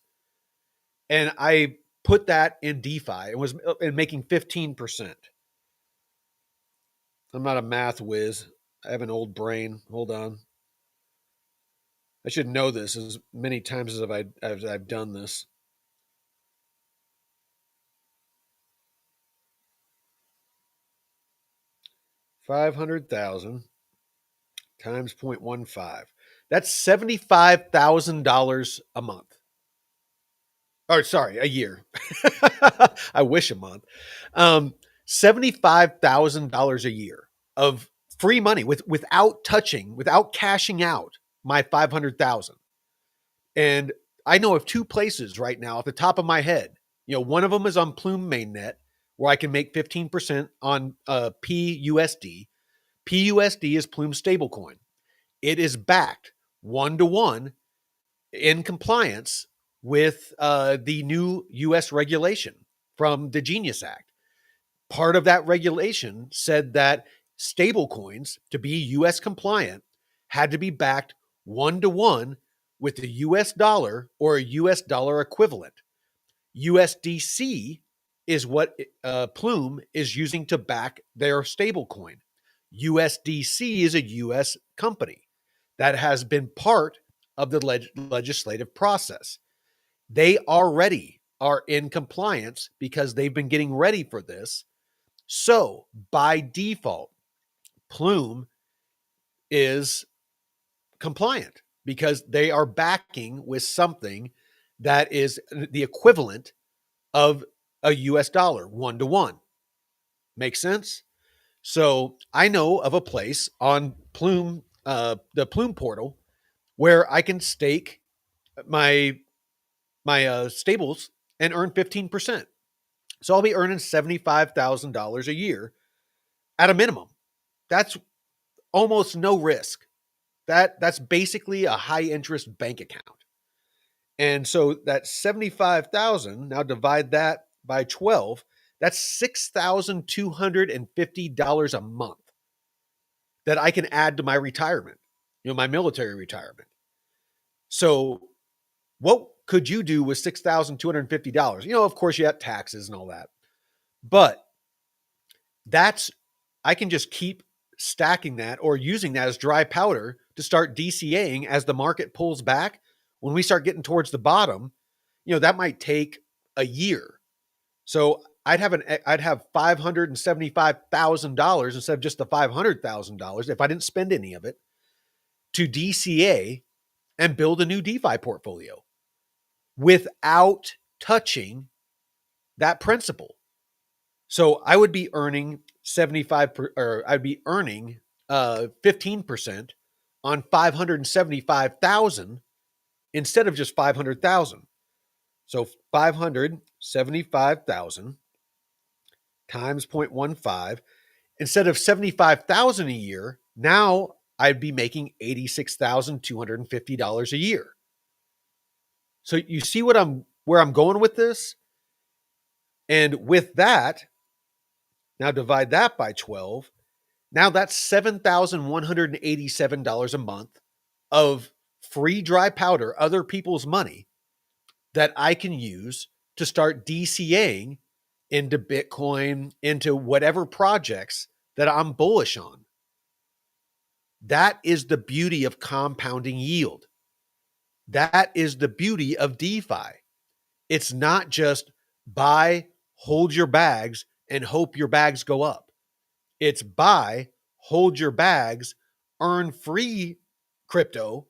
and I put that in DeFi and was making 15%. I'm not a math whiz. I have an old brain. Hold on. I should know this as many times as I've done this. 500,000 times 0.15. That's $75,000 a month. Or sorry, a year. I wish a month. $75,000 a year of free money without cashing out my 500,000. And I know of two places right now off the top of my head. One of them is on Plume mainnet where I can make 15% on PUSD. PUSD is Plume stablecoin. It is backed 1-to-1 in compliance with the new U.S. regulation from the Genius Act. Part of that regulation said that stablecoins, to be U.S. compliant, had to be backed 1-to-1 with the U.S. dollar or a U.S. dollar equivalent. USDC is what Plume is using to back their stablecoin. USDC is a U.S. company that has been part of the legislative process. They already are in compliance because they've been getting ready for this. So by default, Plume is compliant because they are backing with something that is the equivalent of a US dollar 1-to-1. Make sense? So I know of a place on Plume, the Plume portal, where I can stake my stables and earn 15%. So I'll be earning $75,000 a year at a minimum. That's almost no risk. That's basically a high interest bank account. And so that 75,000, now divide that by 12, that's $6,250 a month that I can add to my retirement, my military retirement. So What could you do with $6,250? Of course, you have taxes and all that. But I can just keep stacking that or using that as dry powder to start DCAing as the market pulls back. When we start getting towards the bottom, that might take a year. So I'd have $575,000 instead of just the $500,000 if I didn't spend any of it to DCA and build a new DeFi portfolio without touching that principal. So I would be earning 15% on 575,000 instead of just 500,000. So 575,000 times 0.15, instead of 75,000 a year, now I'd be making $86,250 a year. So you see where I'm going with this? And with that, now divide that by 12. Now that's $7,187 a month of free dry powder, other people's money that I can use to start DCAing into Bitcoin, into whatever projects that I'm bullish on. That is the beauty of compounding yield. That is the beauty of DeFi. It's not just buy, hold your bags, and hope your bags go up. It's buy, hold your bags, earn free crypto,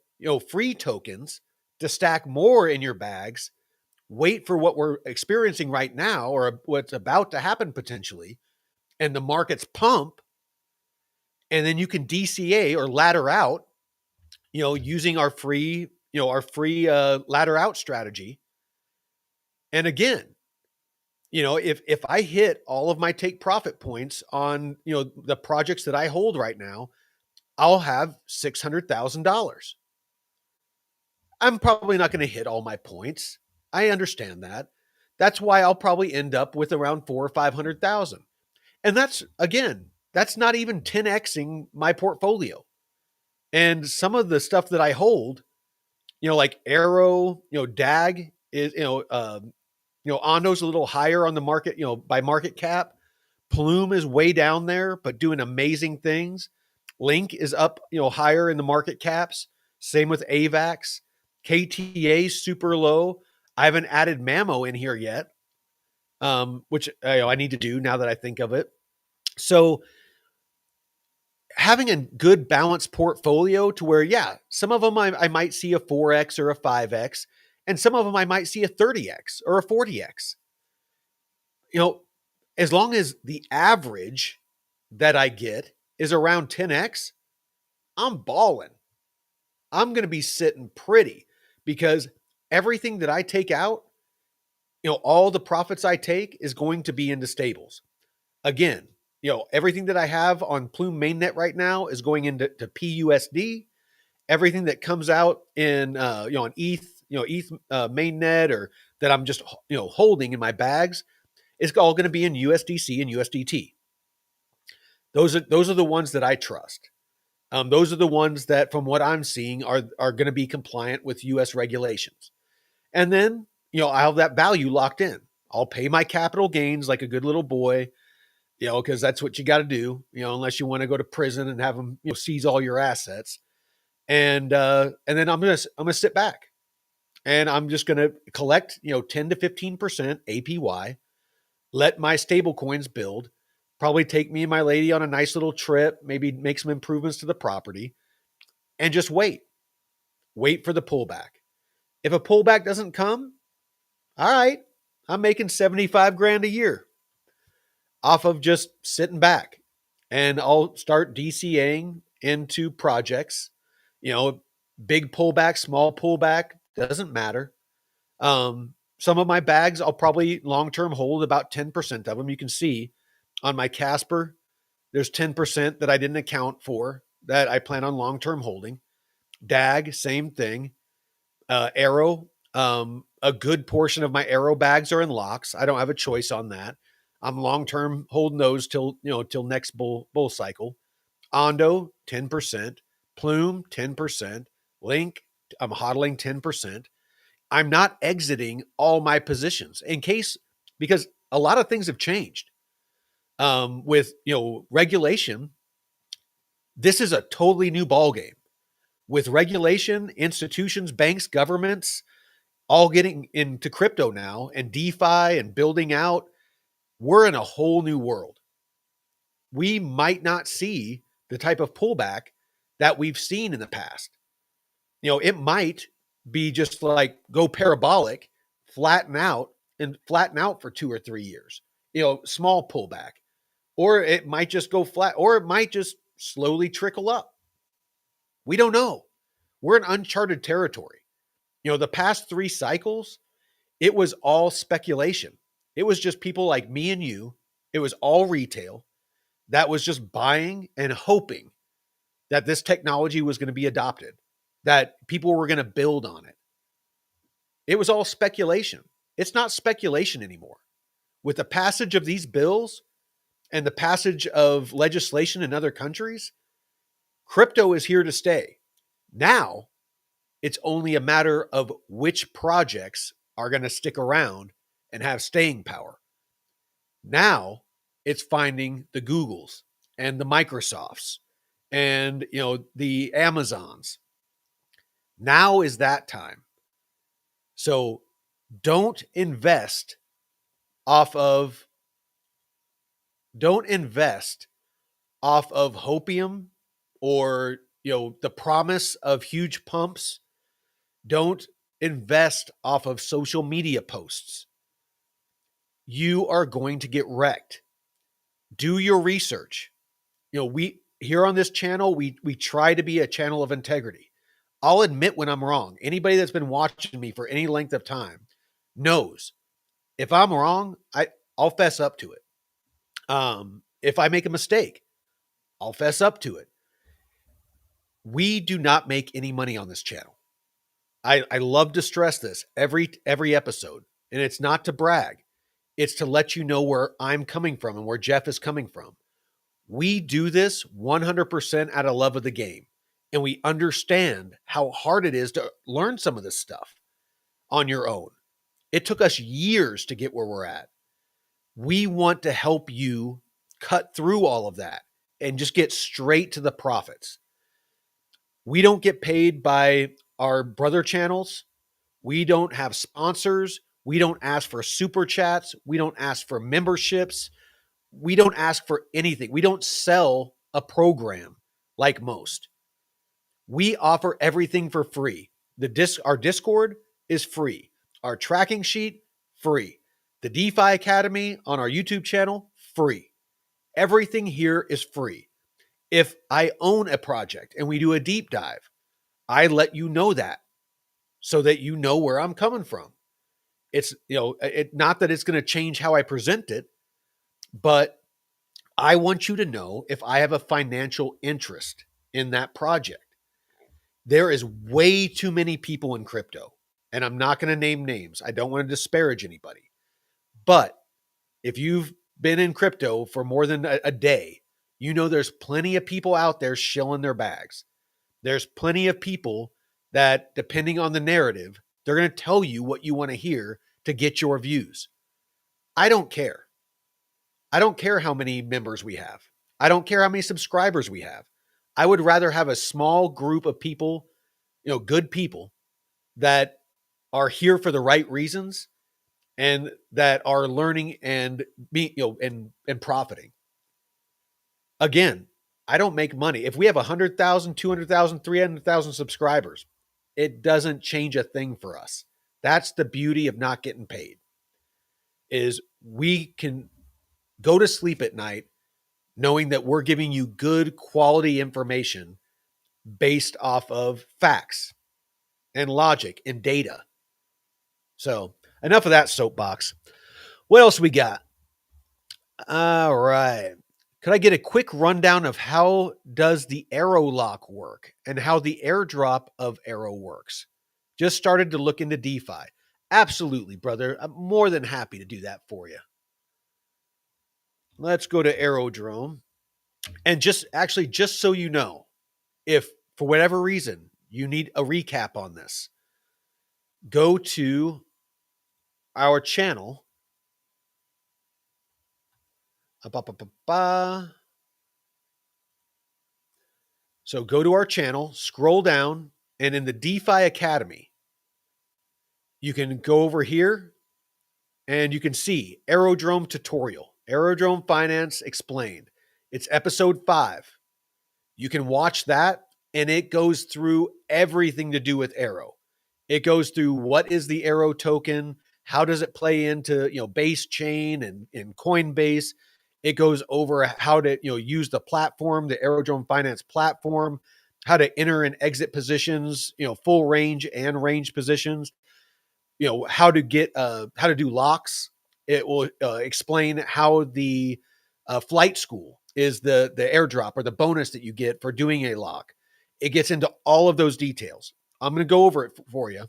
free tokens to stack more in your bags, wait for what we're experiencing right now or what's about to happen potentially, and the markets pump, and then you can DCA or ladder out, using our free ladder out strategy. And again, if I hit all of my take profit points on, the projects that I hold right now, I'll have $600,000. I'm probably not going to hit all my points. I understand that. That's why I'll probably end up with around 400,000 or 500,000. And that's not even 10xing my portfolio. And some of the stuff that I hold, like Arrow, DAG is, Ondo's a little higher on the market, by market cap. Plume is way down there, but doing amazing things. Link is up, higher in the market caps. Same with AVAX. KTA super low. I haven't added Mamo in here yet, which I need to do now that I think of it. So having a good balanced portfolio to where, some of them I might see a 4x or a 5x, and some of them I might see a 30x or a 40x. As long as the average that I get is around 10x, I'm balling. I'm going to be sitting pretty because everything that I take out, all the profits I take is going to be into stables. Again, everything that I have on Plume mainnet right now is going into PUSD. Everything that comes out in, on ETH, ETH mainnet, or that I'm just, holding in my bags, is all going to be in USDC and USDT. Those are the ones that I trust. Those are the ones that, from what I'm seeing, are going to be compliant with U.S. regulations. And then, I'll have that value locked in. I'll pay my capital gains like a good little boy, because that's what you got to do, unless you want to go to prison and have them, seize all your assets. And then I'm gonna sit back, and I'm just gonna collect, 10 to 15% APY. Let my stable coins build. Probably take me and my lady on a nice little trip. Maybe make some improvements to the property, and just wait. Wait for the pullback. If a pullback doesn't come, all right, I'm making 75 grand a year off of just sitting back, and I'll start DCAing into projects. Big pullback, small pullback, doesn't matter. Some of my bags, I'll probably long-term hold about 10% of them. You can see on my Casper, there's 10% that I didn't account for that I plan on long-term holding. DAG, same thing. Arrow, a good portion of my Arrow bags are in locks. I don't have a choice on that. I'm long-term holding those till next bull cycle. Ondo, 10%. Plume, 10%. Link, I'm hodling 10%. I'm not exiting all my positions in case, because a lot of things have changed with, regulation. This is a totally new ball game with regulation, institutions, banks, governments, all getting into crypto now and DeFi and building out. We're in a whole new world. We might not see the type of pullback that we've seen in the past. It might be just like go parabolic, flatten out and flatten out for 2 or 3 years, small pullback, or it might just go flat, or it might just slowly trickle up. We don't know. We're in uncharted territory. The past 3 cycles, it was all speculation. It was just people like me and you. It was all retail that was just buying and hoping that this technology was going to be adopted, that people were going to build on it. It was all speculation. It's not speculation anymore. With the passage of these bills and the passage of legislation in other countries, crypto is here to stay. Now, it's only a matter of which projects are going to stick around and have staying power. Now, it's finding the Googles and the Microsofts and the Amazons. Now is that time. So don't invest off of hopium or the promise of huge pumps. Don't invest off of social media posts. You are going to get wrecked. Do your research. We here on this channel, we try to be a channel of integrity. I'll admit when I'm wrong. Anybody that's been watching me for any length of time knows if I'm wrong, I'll fess up to it. If I make a mistake, I'll fess up to it. We do not make any money on this channel. I love to stress this every episode, and it's not to brag. It's to let you know where I'm coming from and where Jeff is coming from. We do this 100% out of love of the game, and we understand how hard it is to learn some of this stuff on your own. It took us years to get where we're at. We want to help you cut through all of that and just get straight to the profits. We don't get paid by our brother channels. We don't have sponsors. We don't ask for super chats. We don't ask for memberships. We don't ask for anything. We don't sell a program like most. We offer everything for free. Our Discord is free. Our tracking sheet, free. The DeFi Academy on our YouTube channel, free. Everything here is free. If I own a project and we do a deep dive, I let you know that so that you know where I'm coming from. It's, not that it's going to change how I present it, but I want you to know if I have a financial interest in that project. There is way too many people in crypto, and I'm not going to name names. I don't want to disparage anybody. But if you've been in crypto for more than a day, there's plenty of people out there shilling their bags. There's plenty of people that, depending on the narrative, they're going to tell you what you want to hear to get your views. I don't care. I don't care how many members we have. I don't care how many subscribers we have. I would rather have a small group of people, good people that are here for the right reasons and that are learning and and profiting. Again, I don't make money. If we have 100,000, 200,000, 300,000 subscribers, it doesn't change a thing for us. That's the beauty of not getting paid, is we can go to sleep at night knowing that we're giving you good quality information based off of facts and logic and data. So enough of that soapbox. What else we got? All right. Could I get a quick rundown of how does the Arrow lock work and how the airdrop of Arrow works? Just started to look into DeFi. Absolutely, brother. I'm more than happy to do that for you. Let's go to Aerodrome. And just so you know, if for whatever reason you need a recap on this, go to our channel. So go to our channel, scroll down, and in the DeFi Academy, you can go over here and you can see Aerodrome Tutorial, Aerodrome Finance Explained. It's episode 5. You can watch that, and it goes through everything to do with Aero. It goes through what is the Aero token, how does it play into base chain and Coinbase. It goes over how to use the platform, the Aerodrome Finance platform, how to enter and exit positions, full range and range positions. How to get how to do locks. It will explain how the flight school is the airdrop or the bonus that you get for doing a lock. It gets into all of those details. I'm going to go over it for you,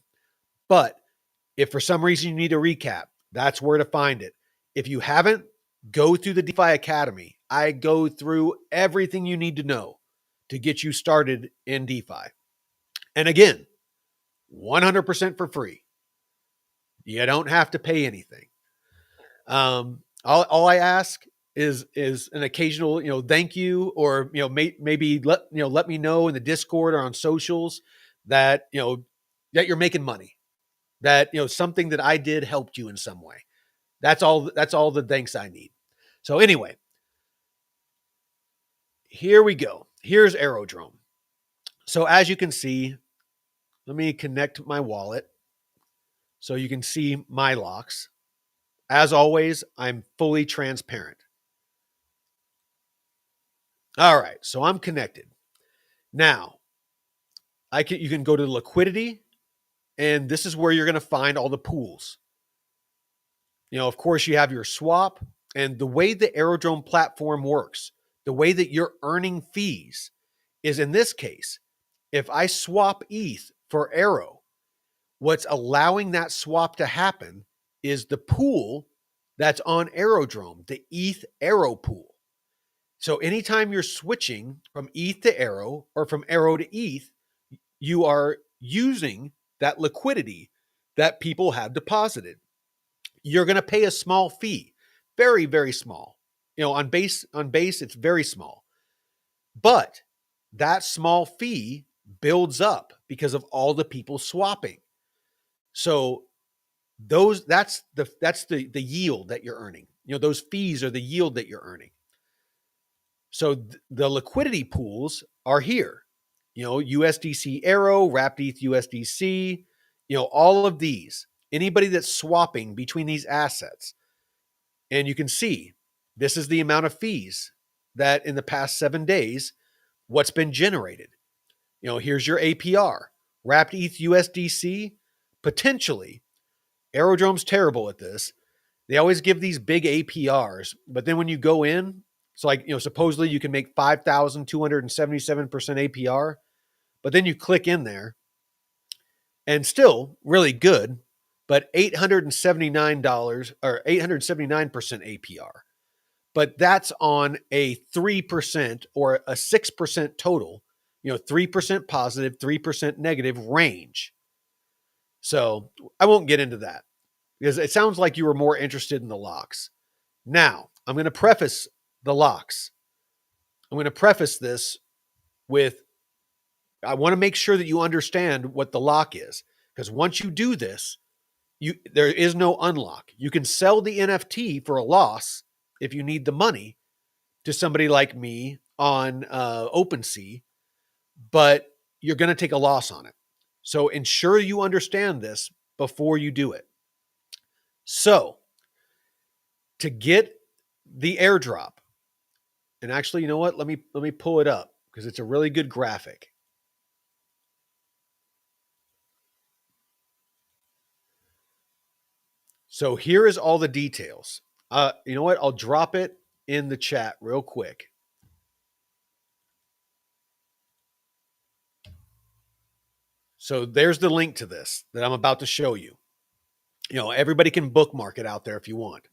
but if for some reason you need a recap, that's where to find it. If you haven't, go through the DeFi Academy. I go through everything you need to know to get you started in DeFi. And again, 100% for free. You don't have to pay anything. All I ask is an occasional, thank you, or maybe let me know in the Discord or on socials that that you're making money, that something that I did helped you in some way. That's all. That's all the thanks I need. So anyway, here we go. Here's Aerodrome. So as you can see, let me connect my wallet so you can see my locks. As always, I'm fully transparent. All right, so I'm connected. Now, you can go to liquidity, and this is where you're going to find all the pools. Of course, you have your swap, and the way the Aerodrome platform works, the way that you're earning fees is in this case, if I swap ETH for Aero, what's allowing that swap to happen is the pool that's on Aerodrome, the ETH Aero pool. So anytime you're switching from ETH to Aero or from Aero to ETH, you are using that liquidity that people have deposited. You're going to pay a small fee, very, very small. On base, it's very small. But that small fee builds up because of all the people swapping. So that's the yield that you're earning. Those fees are the yield that you're earning. So the liquidity pools are here. USDC Aero, Wrapped ETH USDC, all of these. Anybody that's swapping between these assets. And you can see this is the amount of fees that in the past 7 days, what's been generated. Here's your APR. Wrapped ETH USDC, potentially. Aerodrome's terrible at this. They always give these big APRs, but then when you go in, so supposedly you can make 5,277% APR, but then you click in there and still really good, but $879 or 879% APR. But that's on a 3% or a 6% total, 3% positive, 3% negative range. So I won't get into that because it sounds like you were more interested in the locks. Now, I'm going to preface the locks. I'm going to preface this with, I want to make sure that you understand what the lock is, because once you do this, there is no unlock. You can sell the NFT for a loss if you need the money to somebody like me on OpenSea, but you're going to take a loss on it. So ensure you understand this before you do it. So to get the airdrop, and actually, you know what? Let me pull it up because it's a really good graphic. So here is all the details. You know what? I'll drop it in the chat real quick. So there's the link to this that I'm about to show you. Everybody can bookmark it out there if you want.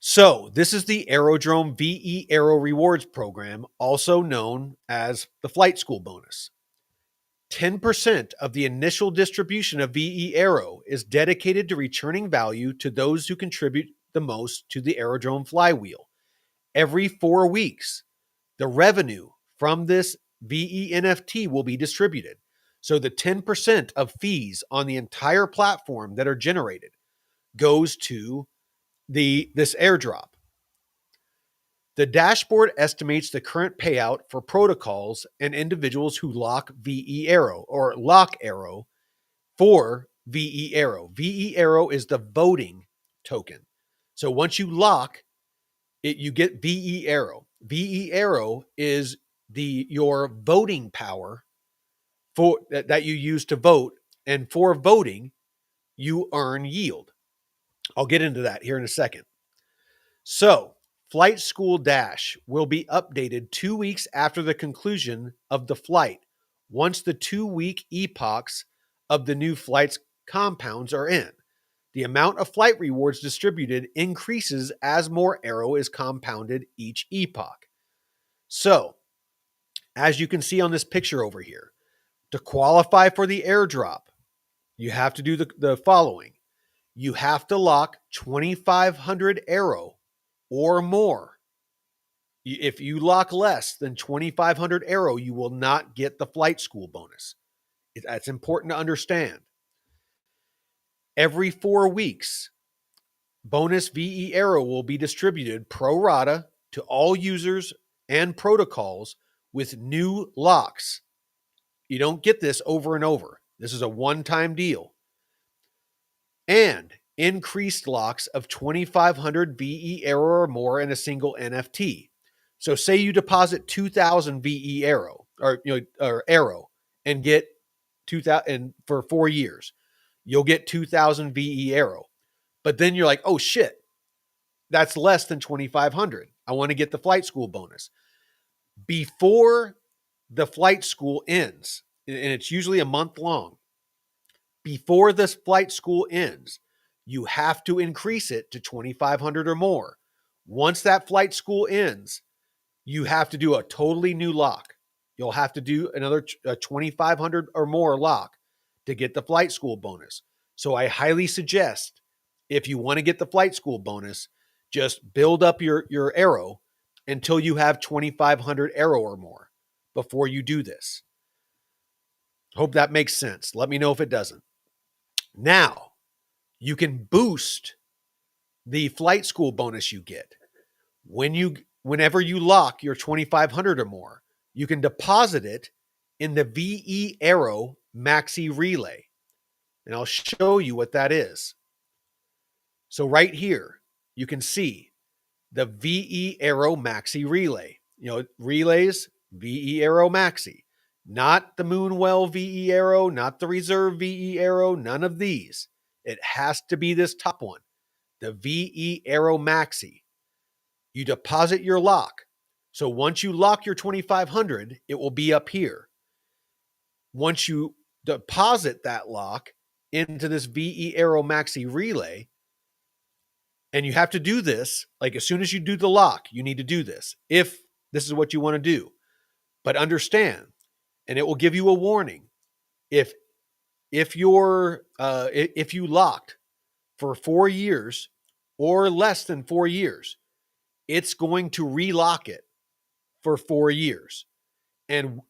So this is the Aerodrome VE Aero Rewards Program, also known as the Flight School Bonus. 10% of the initial distribution of VE Arrow is dedicated to returning value to those who contribute the most to the Aerodrome flywheel. Every 4 weeks, the revenue from this VE NFT will be distributed. So the 10% of fees on the entire platform that are generated goes to this airdrop. The dashboard estimates the current payout for protocols and individuals who lock VE Arrow or lock Arrow for VE Arrow. VE Arrow is the voting token. So once you lock it, you get VE Arrow. VE Arrow is your voting power for that you use to vote, and for voting, you earn yield. I'll get into that here in a second. So, Flight School Dash will be updated 2 weeks after the conclusion of the flight, once the 2-week epochs of the new flight's compounds are in. The amount of flight rewards distributed increases as more Arrow is compounded each epoch. So, as you can see on this picture over here, to qualify for the airdrop, you have to do the following. You have to lock 2,500 Arrow or more. If you lock less than 2,500 Arrow, you will not get the flight school bonus. That's important to understand. Every 4 weeks, bonus VE Arrow will be distributed pro rata to all users and protocols with new locks. You don't get this over and over. This is a one-time deal. And increased locks of 2,500 VE Arrow or more in a single NFT. So say you deposit 2,000 VE Arrow or Arrow and get 2,000 for 4 years. You'll get 2,000 VE Arrow. But then you're like, "Oh shit. That's less than 2,500. I want to get the flight school bonus." Before the flight school ends, and it's usually a month long, before this flight school ends, you have to increase it to 2,500 or more. Once that flight school ends, you have to do a totally new lock. You'll have to do another 2,500 or more lock to get the flight school bonus. So I highly suggest, if you want to get the flight school bonus, just build up your Arrow until you have 2,500 Arrow or more before you do this. Hope that makes sense. Let me know if it doesn't. Now, you can boost the flight school bonus you get. Whenever you lock your 2,500 or more, you can deposit it in the VE Arrow Maxi Relay. And I'll show you what that is. So right here, you can see the VE Arrow Maxi Relay. Relays, VE Arrow Maxi. Not the Moonwell VE Arrow, not the Reserve VE Arrow, none of these. It has to be this top one, the VE Arrow Maxi. You deposit your lock. So once you lock your 2,500, it will be up here. Once you deposit that lock into this VE Arrow Maxi Relay, and you have to do this, like as soon as you do the lock, you need to do this, if this is what you want to do. But understand, and it will give you a warning, if you locked for 4 years or less than 4 years, it's going to relock it for 4 years. And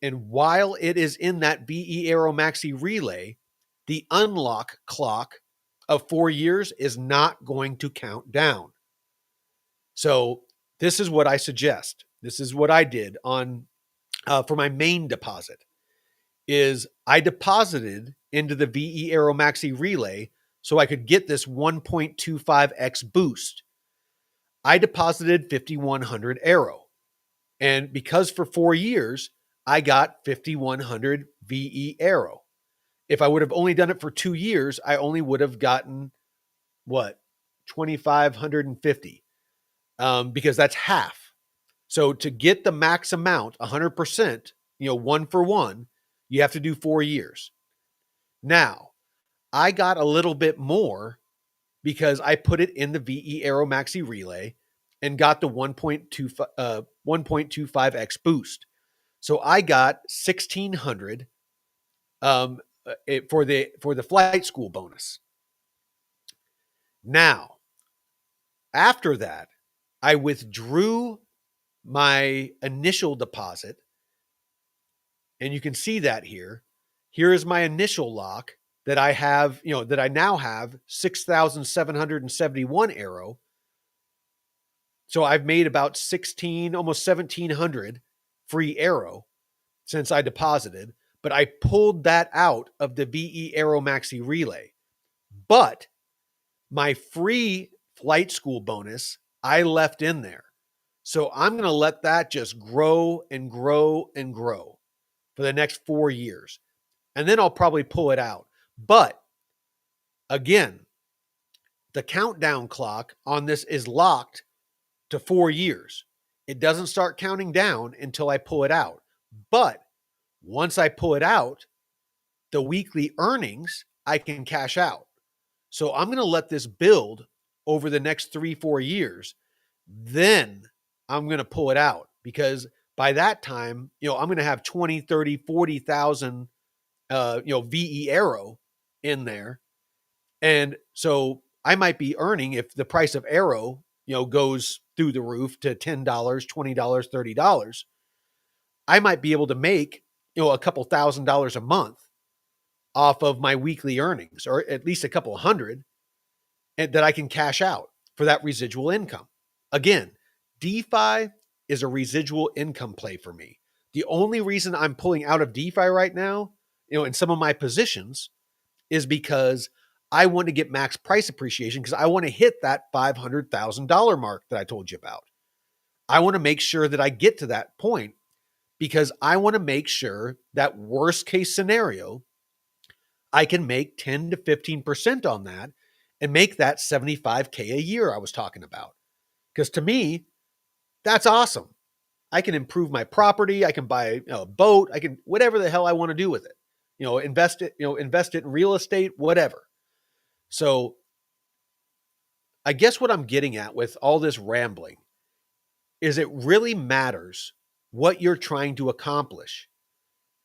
while it is in that VE Arrow Maxi Relay, the unlock clock of 4 years is not going to count down. So this is what I suggest. This is what I did on for my main deposit. Is I deposited into the VE Arrow Maxi Relay so I could get this 1.25x boost. I deposited 5,100 Arrow. And because for 4 years, I got 5,100 VE Arrow. If I would have only done it for 2 years, I only would have gotten, 2,550. Because that's half. So to get the max amount, 100%, 1 for 1, you have to do 4 years. Now, I got a little bit more because I put it in the VE Arrow Maxi Relay and got the 1.25x boost. So I got 1,600 for the flight school bonus. Now, after that, I withdrew my initial deposit, and you can see that here. Here is my initial lock that I have, that I now have 6,771 arrow. So I've made about 16, almost 1,700 free arrow since I deposited, but I pulled that out of the VE Aero Maxi Relay. But my free flight school bonus, I left in there. So I'm going to let that just grow and grow and grow for the next 4 years. And then I'll probably pull it out. But again, the countdown clock on this is locked to 4 years. It doesn't start counting down until I pull it out. But once I pull it out, the weekly earnings, I can cash out. So I'm going to let this build over the next 3-4 years. Then I'm going to pull it out, because by that time, I'm going to have 20, 30, 40,000, VE Aero in there. And so I might be earning, if the price of Aero, goes through the roof to $10, $20, $30, I might be able to make, a couple $1,000s a month off of my weekly earnings, or at least a couple hundred, and that I can cash out for that residual income. Again, DeFi is a residual income play for me. The only reason I'm pulling out of DeFi right now, in some of my positions, is because I want to get max price appreciation, because I want to hit that $500,000 mark that I told you about. I want to make sure that I get to that point, because I want to make sure that worst case scenario, I can make 10 to 15% on that and make that $75K a year I was talking about. Because to me, that's awesome. I can improve my property. I can buy a boat. I can, whatever the hell I want to do with it, invest it in real estate, whatever. So I guess what I'm getting at with all this rambling is it really matters what you're trying to accomplish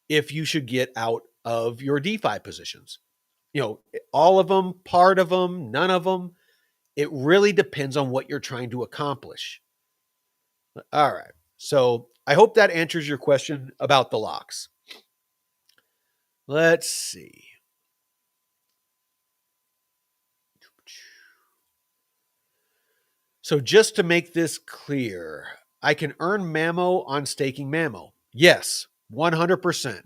if you should get out of your DeFi positions. All of them, part of them, none of them. It really depends on what you're trying to accomplish. All right. So I hope that answers your question about the locks. Let's see. So just to make this clear, I can earn Mammo on staking Mammo. Yes, 100%.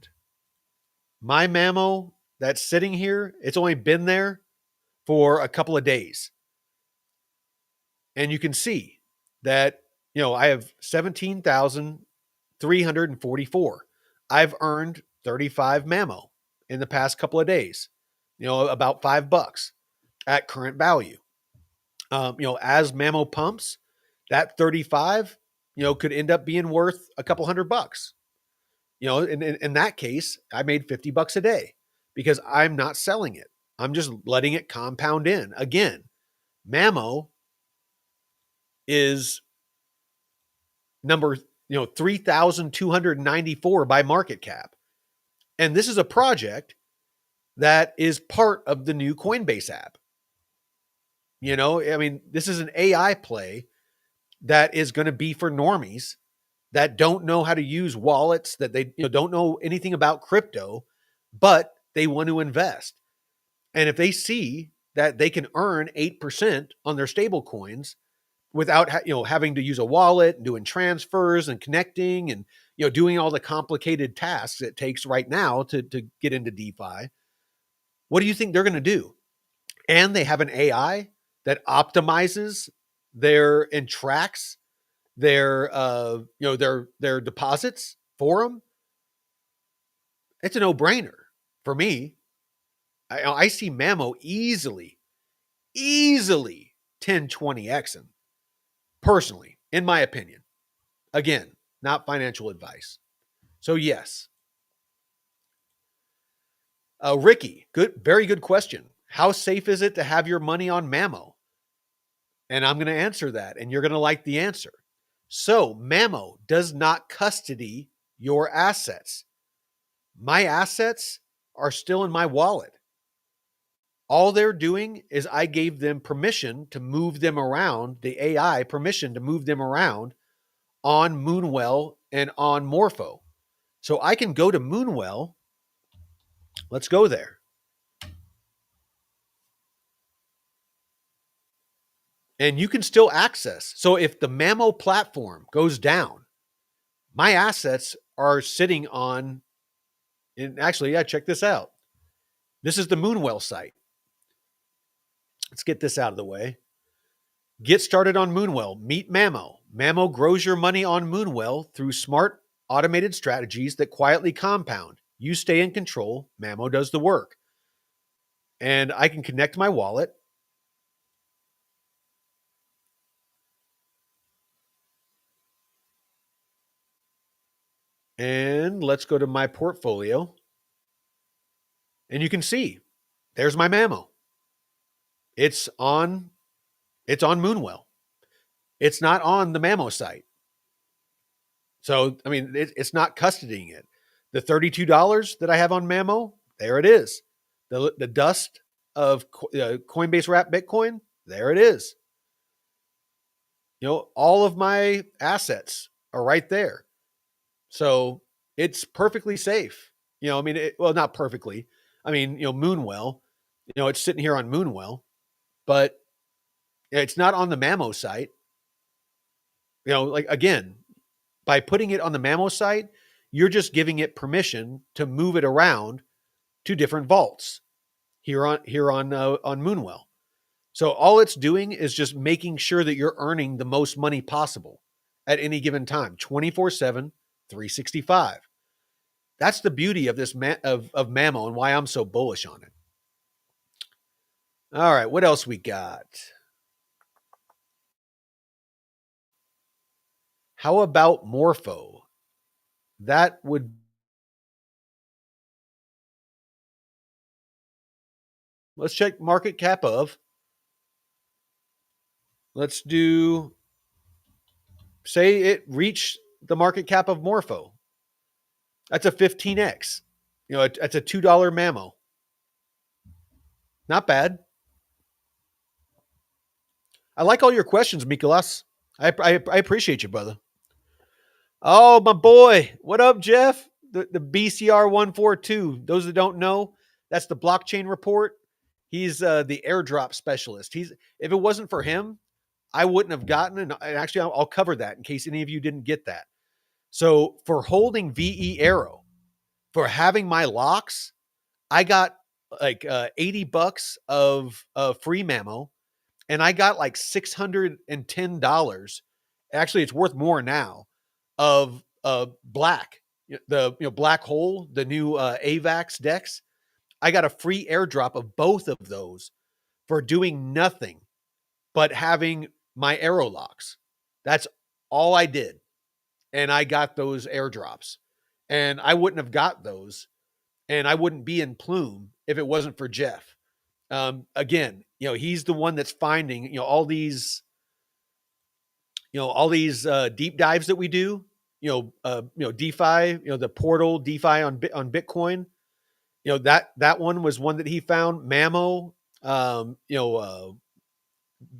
My Mammo that's sitting here, it's only been there for a couple of days. And you can see that, I have 17,344. I've earned 35 Mammo in the past couple of days, about $5 at current value. As Mammo pumps, that 35, could end up being worth a couple $100. In that case, I made $50 a day because I'm not selling it. I'm just letting it compound in. Again, Mammo is number 3,294 by market cap. And this is a project that is part of the new Coinbase app. This is an AI play that is going to be for normies that don't know how to use wallets, that they don't know anything about crypto, but they want to invest. And if they see that they can earn 8% on their stable coins without having to use a wallet and doing transfers and connecting and doing all the complicated tasks it takes right now to get into DeFi, what do you think they're going to do? And they have an AI that optimizes and tracks their deposits for them. It's a no-brainer for me. I see Mammo easily 10-20xing, personally, in my opinion. Again, not financial advice. So yes. Ricky, very good question. How safe is it to have your money on Mammo? And I'm going to answer that, and you're going to like the answer. So Mammo does not custody your assets. My assets are still in my wallet. All they're doing is I gave them permission to move them around, the AI permission to move them around on Moonwell and on Morpho. So I can go to Moonwell. Let's go there. And you can still access. So if the Mamo platform goes down, my assets are sitting on, and actually, yeah, check this out. This is the Moonwell site. Let's get this out of the way. Get started on Moonwell. Meet Mamo. Mamo grows your money on Moonwell through smart, automated strategies that quietly compound. You stay in control. Mamo does the work. And I can connect my wallet. And let's go to my portfolio. And you can see, there's my Mamo. It's on Moonwell. It's not on the Mamo site. So, I mean, it's not custodying it. The $32 that I have on Mamo, there it is. The dust of Coinbase wrapped Bitcoin, there it is. You know, all of my assets are right there. So it's perfectly safe. You know, I mean, well, not perfectly. I mean, you know, Moonwell, you know, it's sitting here on Moonwell, but it's not on the Mamo site. You know, like, again, by putting it on the Mamo site, you're just giving it permission to move it around to different vaults here on Moonwell. So all it's doing is just making sure that you're earning the most money possible at any given time, 24/7, 365. That's the beauty of this of Mamo and why I'm so bullish on it. All right, what else we got? How about Morpho? That would, let's check market cap of. Let's do, say it reached the market cap of Morpho. That's a 15x. You know, that's a $2 Mamo. Not bad. I like all your questions, Mikolas. I appreciate you, brother. Oh, my boy. What up, Jeff? The BCR 142. Those that don't know, that's the blockchain report. He's the airdrop specialist. If it wasn't for him, I wouldn't have gotten, and actually I'll cover that in case any of you didn't get that. So for holding VE Arrow, for having my locks, I got like $80 of free Mamo, and I got like $610. Actually, it's worth more now, of Black, Black Hole, the new AVAX DEX. I got a free airdrop of both of those for doing nothing but having my arrow locks. That's all I did. And I got those airdrops. And I wouldn't have got those, and I wouldn't be in Plume if it wasn't for Jeff. Again, you know, he's the one that's finding, you know, all these deep dives that we do, DeFi, the portal DeFi on Bitcoin. You know, that one was one that he found. Mamo,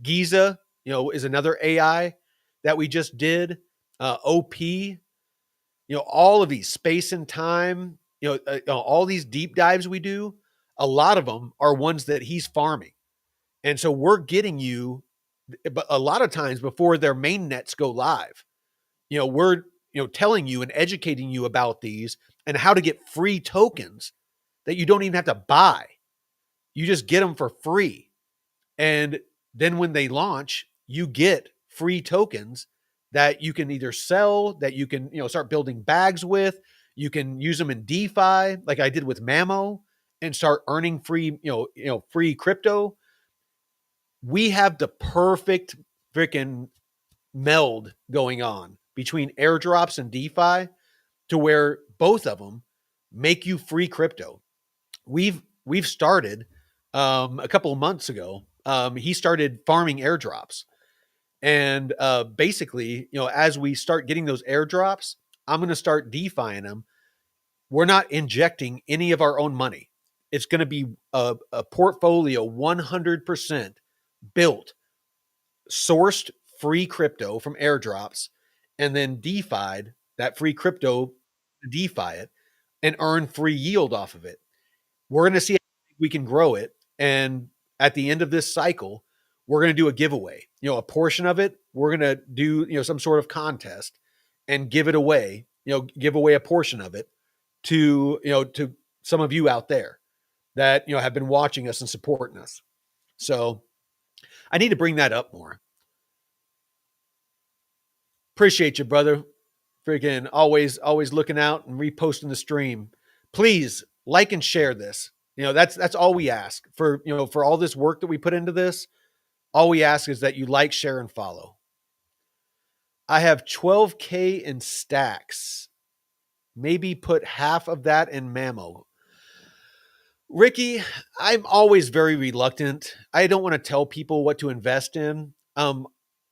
Giza, is another AI that we just did. OP, all of these space and time, all these deep dives we do, a lot of them are ones that he's farming. And so we're getting you, but a lot of times before their main nets go live, we're, telling you and educating you about these and how to get free tokens that you don't even have to buy. You just get them for free. And then when they launch, you get free tokens that you can either sell, that you can, start building bags with. You can use them in DeFi, like I did with Mamo, and start earning free, free crypto. We have the perfect freaking meld going on between airdrops and DeFi to where both of them make you free crypto. We've started a couple of months ago. He started farming airdrops. And basically, as we start getting those airdrops, I'm going to start DeFiing them. We're not injecting any of our own money. it's going to be a portfolio 100% built, sourced free crypto from airdrops, and then DeFi'd that free crypto, DeFi it, and earn free yield off of it. We're going to see how we can grow it. And at the end of this cycle, we're going to do a giveaway. A portion of it, we're going to do, some sort of contest and give it away, give away a portion of it to some of you out there that, have been watching us and supporting us. So I need to bring that up more. Appreciate you, brother. Freaking always looking out and reposting the stream. Please like and share this. That's all we ask for, for all this work that we put into this. All we ask is that you like, share, and follow. I have 12K in stacks. Maybe put half of that in Mammo. Ricky, I'm always very reluctant. I don't want to tell people what to invest in.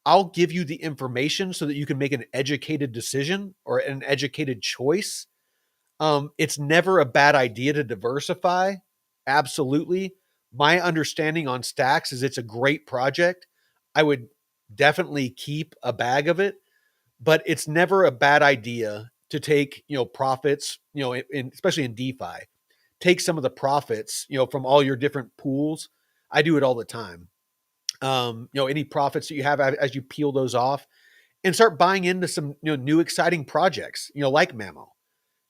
I'll give you the information so that you can make an educated decision or an educated choice. It's never a bad idea to diversify. Absolutely. My understanding on stacks is it's a great project. I would definitely keep a bag of it, but it's never a bad idea to take, profits, especially in DeFi, take some of the profits, from all your different pools. I do it all the time. Any profits that you have as you peel those off and start buying into some, new exciting projects, like Mammo,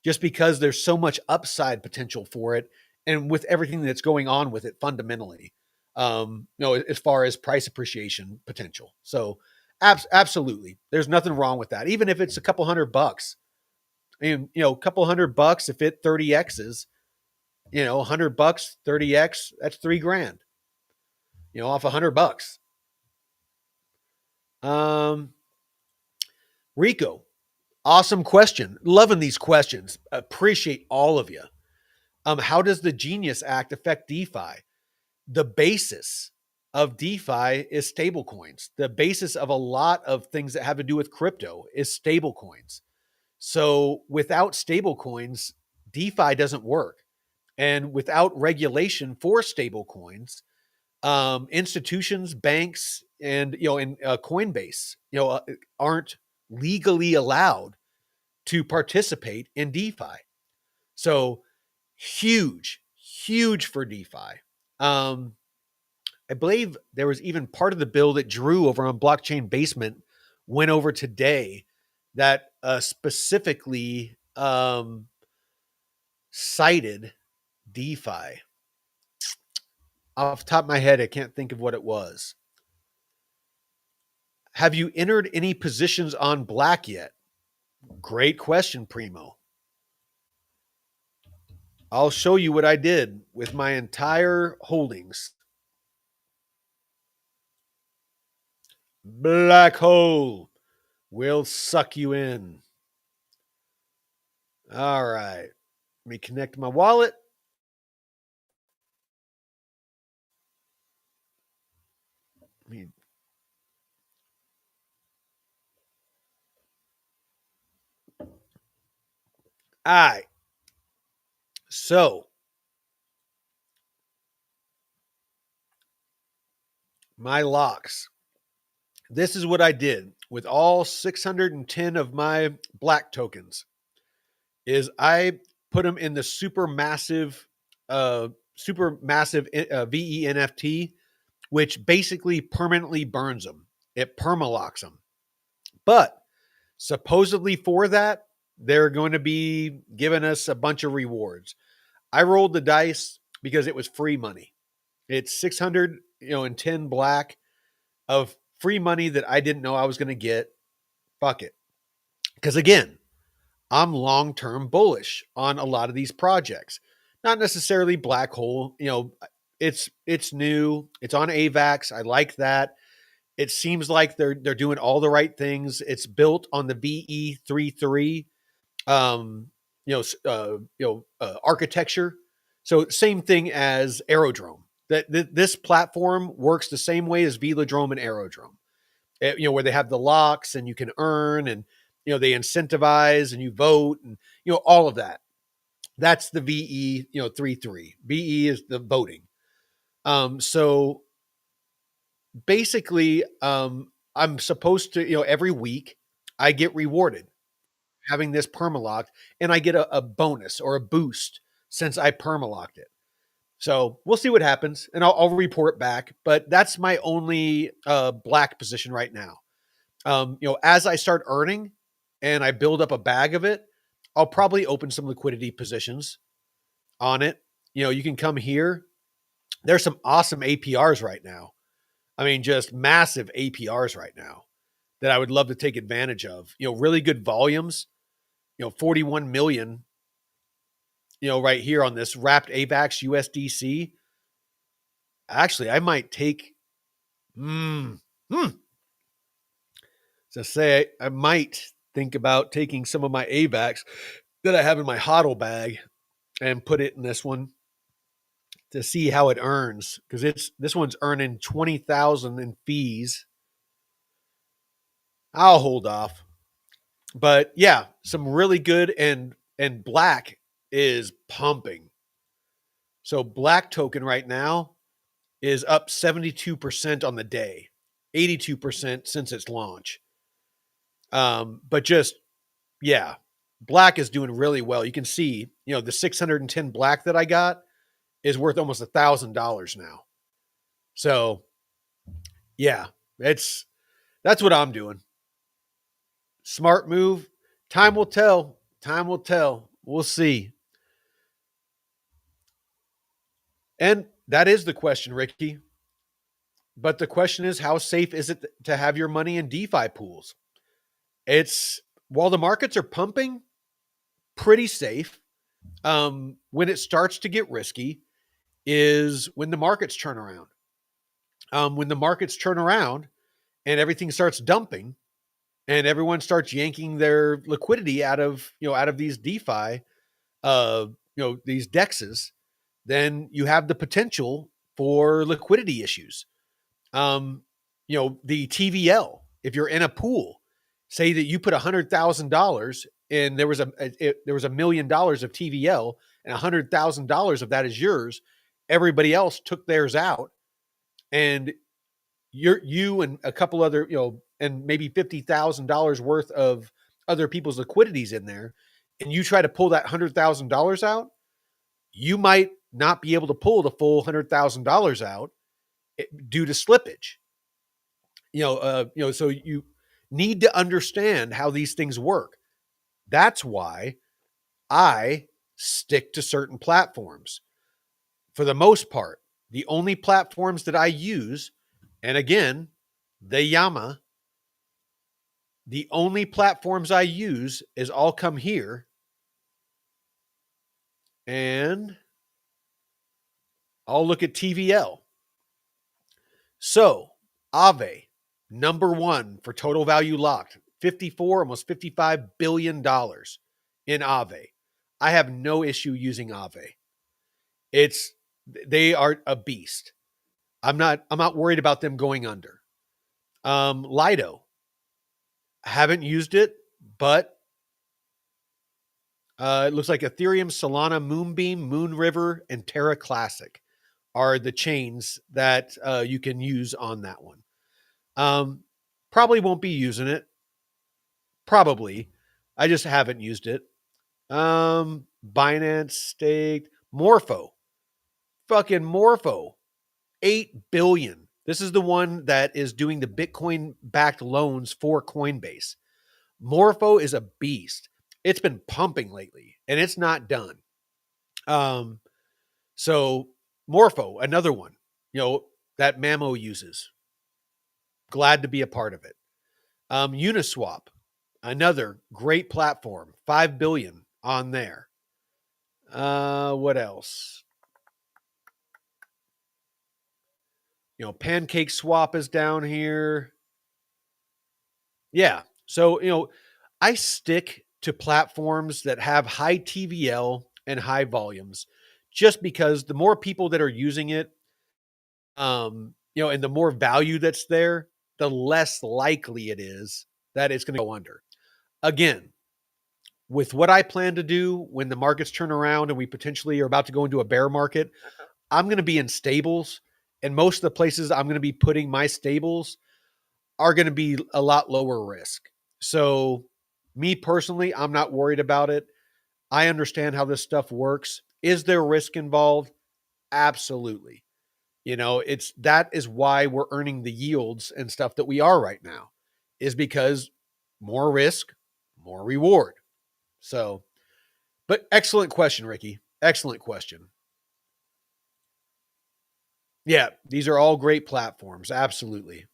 just because there's so much upside potential for it. And with everything that's going on with it fundamentally, as far as price appreciation potential. So absolutely, there's nothing wrong with that. Even if it's a couple $100, and, a couple $100, if it 30X's, $100, 30X, that's $3,000, off $100. Rico, awesome question. Loving these questions. Appreciate all of you. How does the Genius Act affect DeFi? The basis of DeFi is stablecoins. The basis of a lot of things that have to do with crypto is stablecoins. So without stablecoins, DeFi doesn't work. And without regulation for stablecoins, institutions, banks, and Coinbase, aren't legally allowed to participate in DeFi. So huge for DeFi. I believe there was even part of the bill that Drew over on Blockchain Basement went over today that specifically cited DeFi. Off the top of my head, I can't think of what it was. Have you entered any positions on Black yet? Great question, Primo. I'll show you what I did with my entire holdings. Black hole will suck you in. All right. Let me connect my wallet. All right. So, my locks. This is what I did with all 610 of my Black tokens. Is I put them in the super massive VENFT, which basically permanently burns them. It permalocks them. But supposedly for that, they're going to be giving us a bunch of rewards. I rolled the dice because it was free money. It's 610 Black of free money that I didn't know I was going to get. Fuck it. Because again, I'm long-term bullish on a lot of these projects. Not necessarily Black Hole. It's new. It's on AVAX. I like that. It seems like they're doing all the right things. It's built on the VE33 architecture. So same thing as Aerodrome. This platform works the same way as Velodrome and Aerodrome. Where they have the locks and you can earn, and they incentivize and you vote, and all of that. That's the VE, 3-3. VE is the voting. So basically, I'm supposed to, every week I get rewarded having this permalocked, and I get a bonus or a boost since I permalocked it. So we'll see what happens, and I'll report back. But that's my only black position right now. As I start earning and I build up a bag of it, I'll probably open some liquidity positions on it. You can come here. There's some awesome APRs right now. I mean, just massive APRs right now that I would love to take advantage of. Really good volumes. 41 million. Right here on this wrapped AVAX USDC. Actually, I might take. So say I might think about taking some of my AVAX that I have in my HODL bag and put it in this one to see how it earns, because this one's earning 20,000 in fees. I'll hold off. But yeah, some really good, and black is pumping. So black token right now is up 72% on the day, 82% since its launch. But just, yeah, black is doing really well. You can see, the 610 black that I got is worth almost $1,000 now. So yeah, that's what I'm doing. Smart move. Time will tell. Time will tell. We'll see. And that is the question, Ricky. But the question is, how safe is it to have your money in DeFi pools? It's, while the markets are pumping, pretty safe. When it starts to get risky is when the markets turn around. When the markets turn around and everything starts dumping and everyone starts yanking their liquidity out of these DeFi, these dexes, then you have the potential for liquidity issues. The TVL, if you're in a pool, say that you put $100,000 and there was $1 million of TVL and $100,000 of that is yours. Everybody else took theirs out, and you and a couple other, and maybe $50,000 worth of other people's liquidities in there, and you try to pull that $100,000 out, you might not be able to pull the full $100,000 out due to slippage. So you need to understand how these things work. That's why I stick to certain platforms. For the most part, the only platforms that I use, and again, the only platforms I use is I'll come here and I'll look at TVL. So Aave, number one for total value locked, 54, almost $55 billion in Aave. I have no issue using Aave. They are a beast. I'm not worried about them going under. Lido, haven't used it, but it looks like Ethereum, Solana, Moonbeam, Moon River, and Terra Classic are the chains that you can use on that one. Probably won't be using it. Probably. I just haven't used it. Binance staked. Morpho. Fucking Morpho. 8 billion. This is the one that is doing the Bitcoin backed loans for Coinbase. Morpho is a beast. It's been pumping lately and it's not done. So Morpho, another one, that Mamo uses. Glad to be a part of it. Uniswap, another great platform, 5 billion on there. What else? Pancake Swap is down here. Yeah. So, I stick to platforms that have high TVL and high volumes just because the more people that are using it, and the more value that's there, the less likely it is that it's going to go under. Again, with what I plan to do when the markets turn around and we potentially are about to go into a bear market, I'm going to be in stables. And most of the places I'm going to be putting my stables are going to be a lot lower risk. So, me personally, I'm not worried about it. I understand how this stuff works. Is there risk involved? Absolutely. It's that is why we're earning the yields and stuff that we are right now, is because more risk, more reward. So, but excellent question, Ricky. Excellent question. Yeah, these are all great platforms. Absolutely.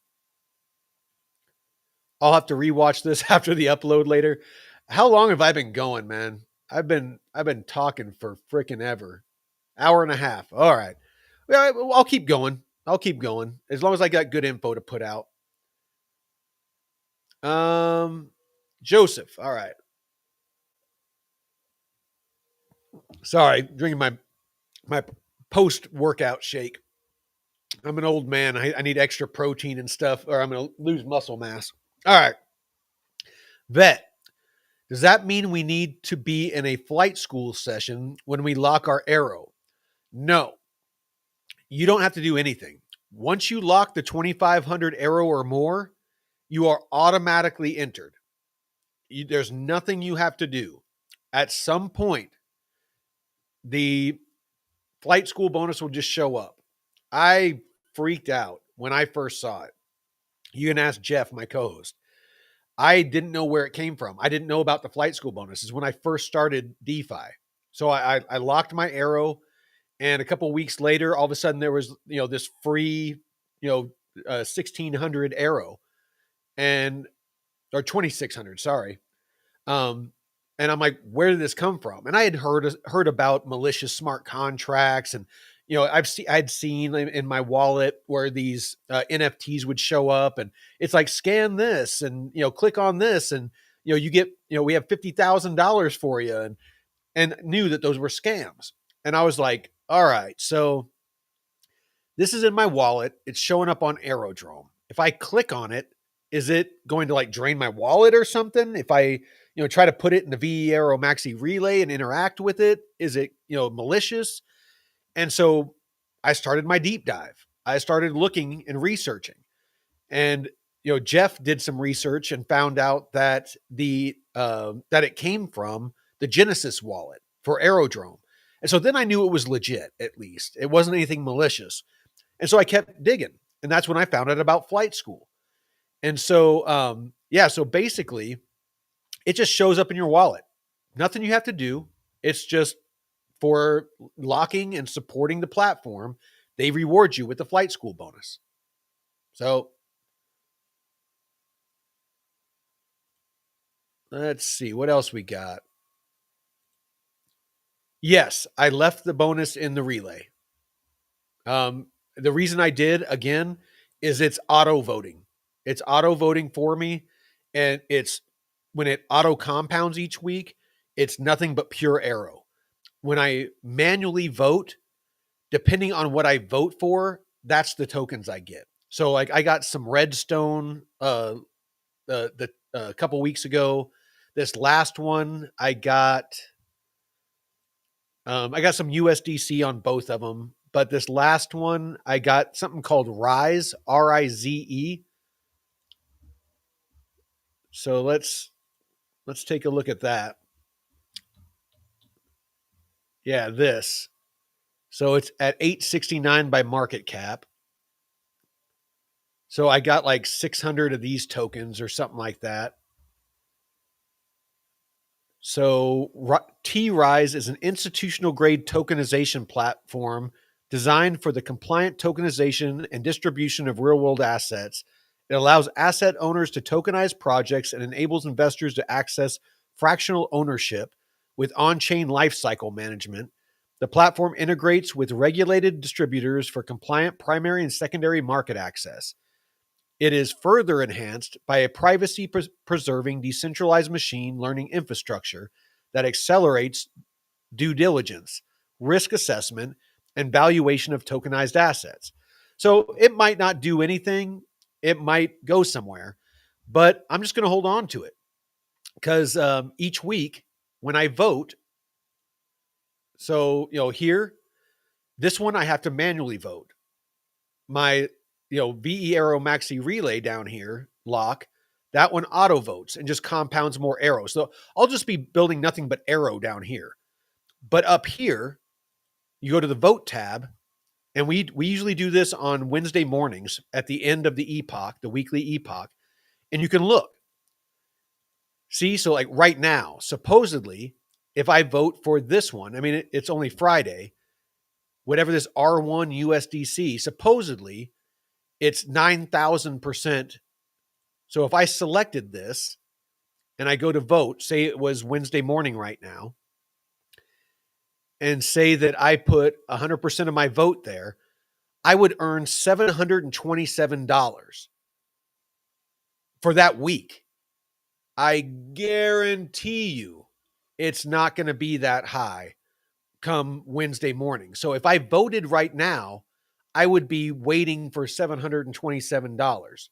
I'll have to rewatch this after the upload later. How long have I been going, man? I've been talking for freaking ever. Hour and a half. All right. Yeah, well, I'll keep going. I'll keep going as long as I got good info to put out. Um, Joseph. All right. Sorry, drinking my post workout shake. I'm an old man. I need extra protein and stuff, or I'm gonna lose muscle mass. All right, vet. Does that mean we need to be in a flight school session when we lock our arrow? No, you don't have to do anything. Once you lock the 2,500 arrow or more, you are automatically entered. There's nothing you have to do. At some point, the flight school bonus will just show up. I freaked out when I first saw it. You can ask Jeff, my co-host. I didn't know where it came from. I didn't know about the flight school bonuses when I first started DeFi. So I locked my arrow, and a couple of weeks later, all of a sudden there was this free 1,600 arrow, and or 2,600. Sorry. Um, and I'm like, where did this come from? And I had heard about malicious smart contracts, and I'd seen in my wallet where these NFTs would show up, and it's like scan this, and click on this, and you get we have $50,000 for you, and knew that those were scams. And I was like, all right, so this is in my wallet. It's showing up on Aerodrome. If I click on it, is it going to like drain my wallet or something? If I, try to put it in the VE Aero Maxi relay and interact with it, is it, malicious? And so I started my deep dive. I started looking and researching. And, Jeff did some research and found out that that it came from the Genesis wallet for Aerodrome. And so then I knew it was legit, at least. It wasn't anything malicious. And so I kept digging. And that's when I found out about flight school. And so, so basically, it just shows up in your wallet. Nothing you have to do. It's just for locking and supporting the platform. They reward you with the flight school bonus. So let's see what else we got. Yes, I left the bonus in the relay. The reason I did, again, is it's auto voting. It's auto voting for me. And it's when it auto compounds each week, it's nothing but pure arrow. When I manually vote, depending on what I vote for, that's the tokens I get. So like I got some redstone a couple weeks ago. This last one I got some USDC on both of them, but this last one I got something called Rize, RIZE. So let's take a look at that. Yeah, this. So it's at 869 by market cap. So I got like 600 of these tokens or something like that. So T-Rise is an institutional grade tokenization platform designed for the compliant tokenization and distribution of real world assets. It allows asset owners to tokenize projects and enables investors to access fractional ownership with on-chain lifecycle management. The platform integrates with regulated distributors for compliant primary and secondary market access. It is further enhanced by a privacy-preserving decentralized machine learning infrastructure that accelerates due diligence, risk assessment, and valuation of tokenized assets. So it might not do anything. It might go somewhere, but I'm just going to hold on to it because each week when I vote, so, here, this one I have to manually vote. My, VE Arrow Maxi Relay down here, lock, that one auto votes and just compounds more arrows. So I'll just be building nothing but arrow down here. But up here, you go to the vote tab, and we usually do this on Wednesday mornings at the end of the epoch, the weekly epoch, and you can look. See, so like right now, supposedly, if I vote for this one, I mean, it's only Friday, whatever this R1 USDC, supposedly it's 9,000%. So if I selected this and I go to vote, say it was Wednesday morning right now, and say that I put 100% of my vote there, I would earn $727 for that week. I guarantee you it's not going to be that high come Wednesday morning. So if I voted right now, I would be waiting for $727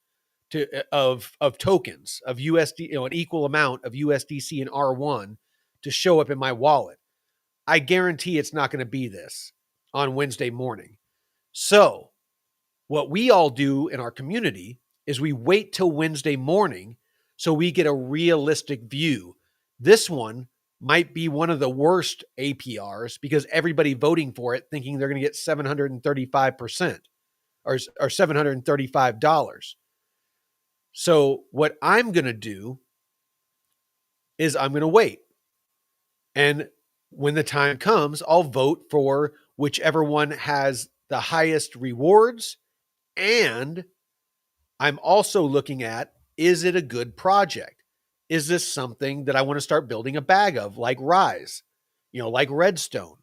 of tokens of USD, an equal amount of USDC and R1 to show up in my wallet. I guarantee it's not going to be this on Wednesday morning. So what we all do in our community is we wait till Wednesday morning so we get a realistic view. This one might be one of the worst APRs because everybody voting for it thinking they're going to get 735% or $735. So what I'm going to do is I'm going to wait. And when the time comes, I'll vote for whichever one has the highest rewards. And I'm also looking at, is it a good project? Is this something that I want to start building a bag of, like Rise, like Redstone?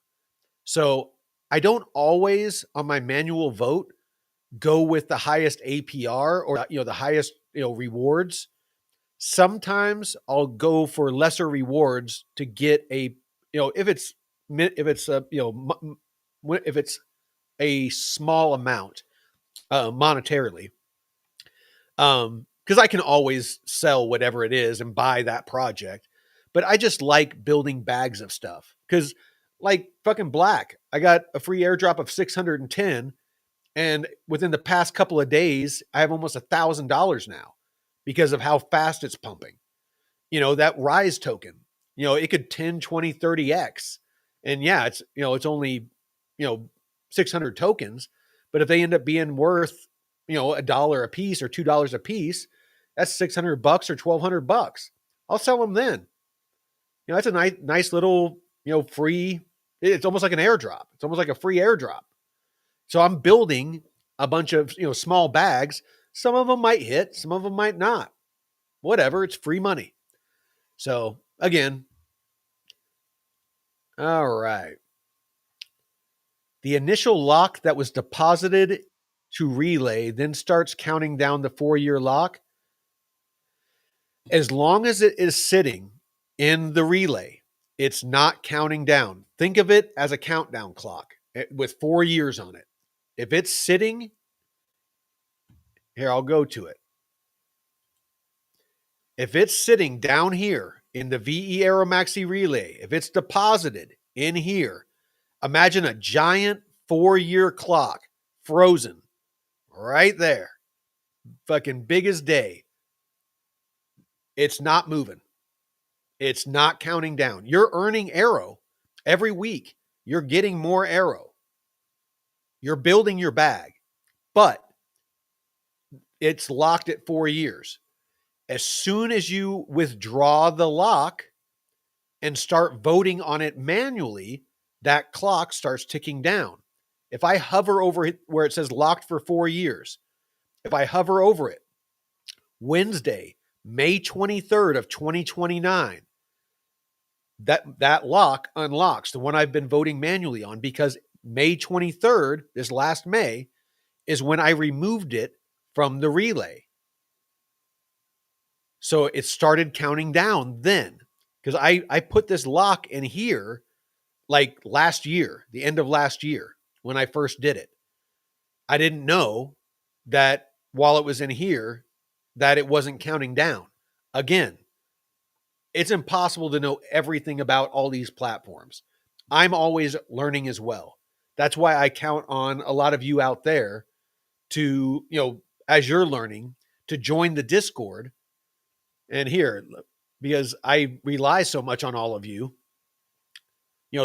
So I don't always, on my manual vote, go with the highest APR or, the highest, rewards. Sometimes I'll go for lesser rewards to get a, if it's a small amount monetarily, because I can always sell whatever it is and buy that project. But I just like building bags of stuff because, like fucking Black, I got a free airdrop of 610, and within the past couple of days, I have almost $1,000 now because of how fast it's pumping. That Rise token, it could 10, 20, 30x. And yeah, it's only, 600 tokens. But if they end up being worth, $1 a piece or $2 a piece, that's $600 or $1,200. I'll sell them then. That's a nice little, free, it's almost like an airdrop. It's almost like a free airdrop. So I'm building a bunch of, small bags. Some of them might hit, some of them might not. Whatever, it's free money. So again, all right. The initial lock that was deposited to relay then starts counting down the 4-year lock. As long as it is sitting in the relay, it's not counting down. Think of it as a countdown clock with 4 years on it. If it's sitting, here, I'll go to it. If it's sitting down here in the VE Arrow Maxi Relay, if it's deposited in here, imagine a giant 4-year clock frozen right there. Fucking big as day. It's not moving. It's not counting down. You're earning arrow every week. You're getting more arrow. You're building your bag, but it's locked at 4 years. As soon as you withdraw the lock and start voting on it manually, that clock starts ticking down. If I hover over it where it says locked for 4 years, if I hover over it, Wednesday, May 23rd of 2029, that lock unlocks, the one I've been voting manually on, because May 23rd, this last May, is when I removed it from the relay. So it started counting down then, because I put this lock in here like last year, the end of last year, when I first did it. I didn't know that while it was in here, that it wasn't counting down. Again, it's impossible to know everything about all these platforms. I'm always learning as well. That's why I count on a lot of you out there to, as you're learning, to join the Discord. And here, because I rely so much on all of you,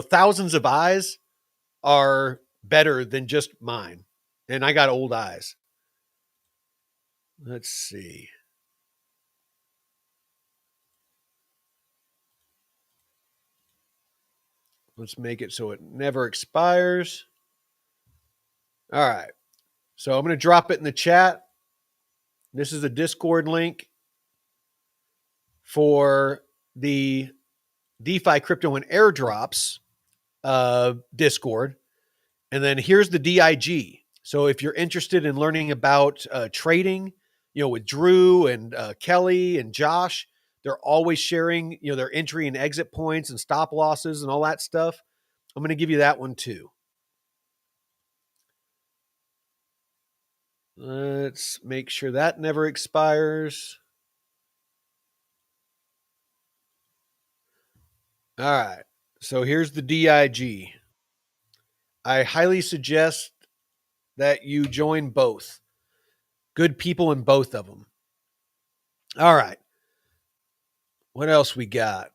thousands of eyes are better than just mine. And I got old eyes. Let's see. Let's make it so it never expires. All right. So I'm going to drop it in the chat. This is a Discord link for the DeFi crypto and airdrops Discord. And then here's the DIG. So if you're interested in learning about trading, with Drew and Kelly and Josh, they're always sharing, their entry and exit points and stop losses and all that stuff. I'm going to give you that one too. Let's make sure that never expires. All right. So here's the DIG. I highly suggest that you join both. Good people in both of them. All right. What else we got?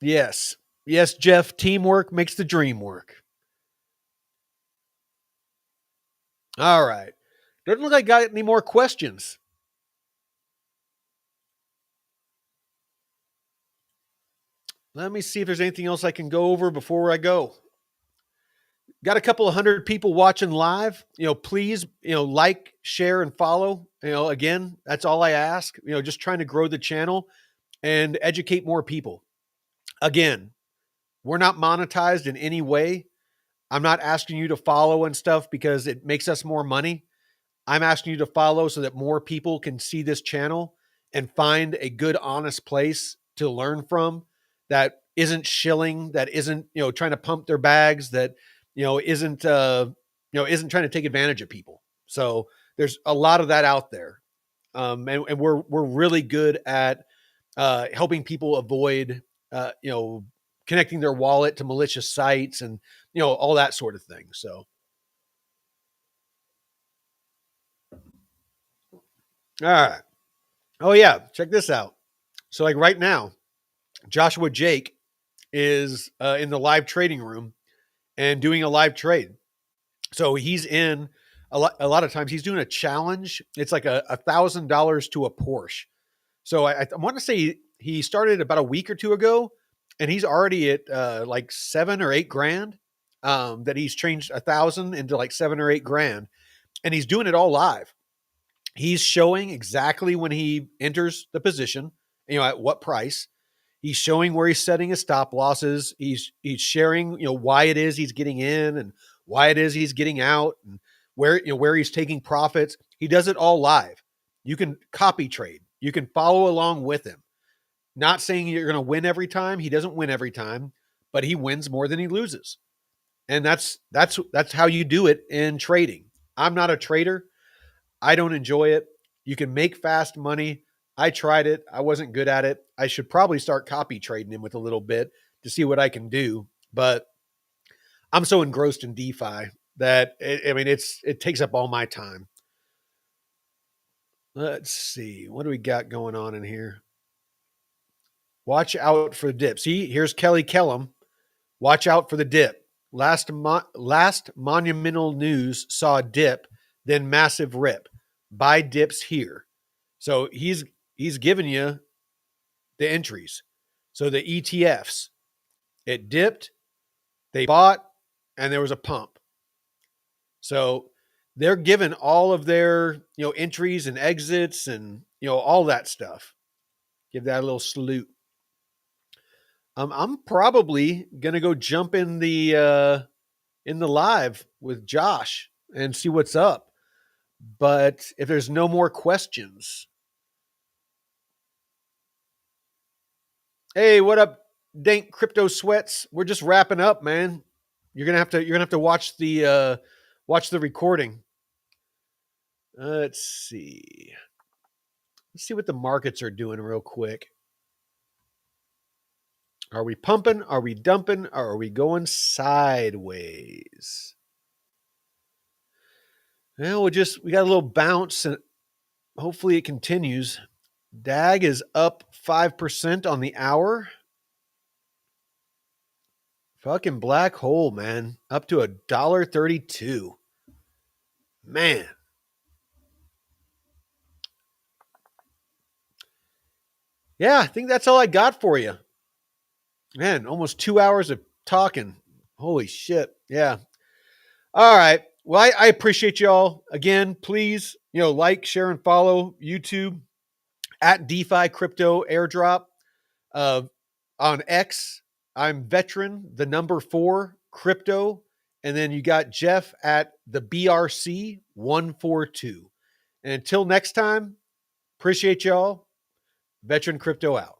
Yes. Yes, Jeff, teamwork makes the dream work. All right. Doesn't look like I got any more questions. Let me see if there's anything else I can go over before I go. Got a couple of hundred people watching live. Please, like, share, and follow. Again, that's all I ask. Just trying to grow the channel and educate more people. Again, we're not monetized in any way. I'm not asking you to follow and stuff because it makes us more money. I'm asking you to follow so that more people can see this channel and find a good, honest place to learn from that isn't shilling, that isn't, trying to pump their bags, that, isn't trying to take advantage of people. So there's a lot of that out there. And we're really good at helping people avoid, connecting their wallet to malicious sites and, all that sort of thing. So, all right. Oh yeah. Check this out. So like right now, Joshua Jake is in the live trading room and doing a live trade. So he's in a lot of times he's doing a challenge. It's like $1,000 to a Porsche. So I want to say he started about a week or two ago, and he's already at like 7 or 8 grand. That he's changed 1,000 into like 7 or 8 grand, and he's doing it all live. He's showing exactly when he enters the position, at what price. He's showing where he's setting his stop losses. He's sharing, why it is he's getting in and why it is he's getting out and where he's taking profits. He does it all live. You can copy trade. You can follow along with him. Not saying you're going to win every time. He doesn't win every time, but he wins more than he loses. And that's how you do it in trading. I'm not a trader. I don't enjoy it. You can make fast money. I tried it. I wasn't good at it. I should probably start copy trading him with a little bit to see what I can do. But I'm so engrossed in DeFi that it takes up all my time. Let's see. What do we got going on in here? Watch out for the dip. See, here's Kelly Kellum. Watch out for the dip. Last monumental news saw a dip, then massive rip. Buy dips here. So he's giving you the entries. So the ETFs, it dipped, they bought, and there was a pump. So they're given all of their, entries and exits and, all that stuff. Give that a little salute. I'm probably going to go jump in the live with Josh and see what's up. But if there's no more questions, hey, what up, Dank Crypto Sweats? We're just wrapping up, man. You're gonna have to watch the recording. Let's see. Let's see what the markets are doing real quick. Are we pumping? Are we dumping? Or are we going sideways? Well, we got a little bounce and hopefully it continues. DAG is up 5% on the hour. Fucking black hole, man. Up to $1.32. Man. Yeah, I think that's all I got for you. Man, almost 2 hours of talking. Holy shit. Yeah. All right. Well, I appreciate y'all. Again, please, like, share, and follow YouTube at DeFi Crypto Airdrop. On X, I'm veteran, the number 4 crypto. And then you got Jeff at the BRC 142. And until next time, appreciate y'all. Veteran Crypto out.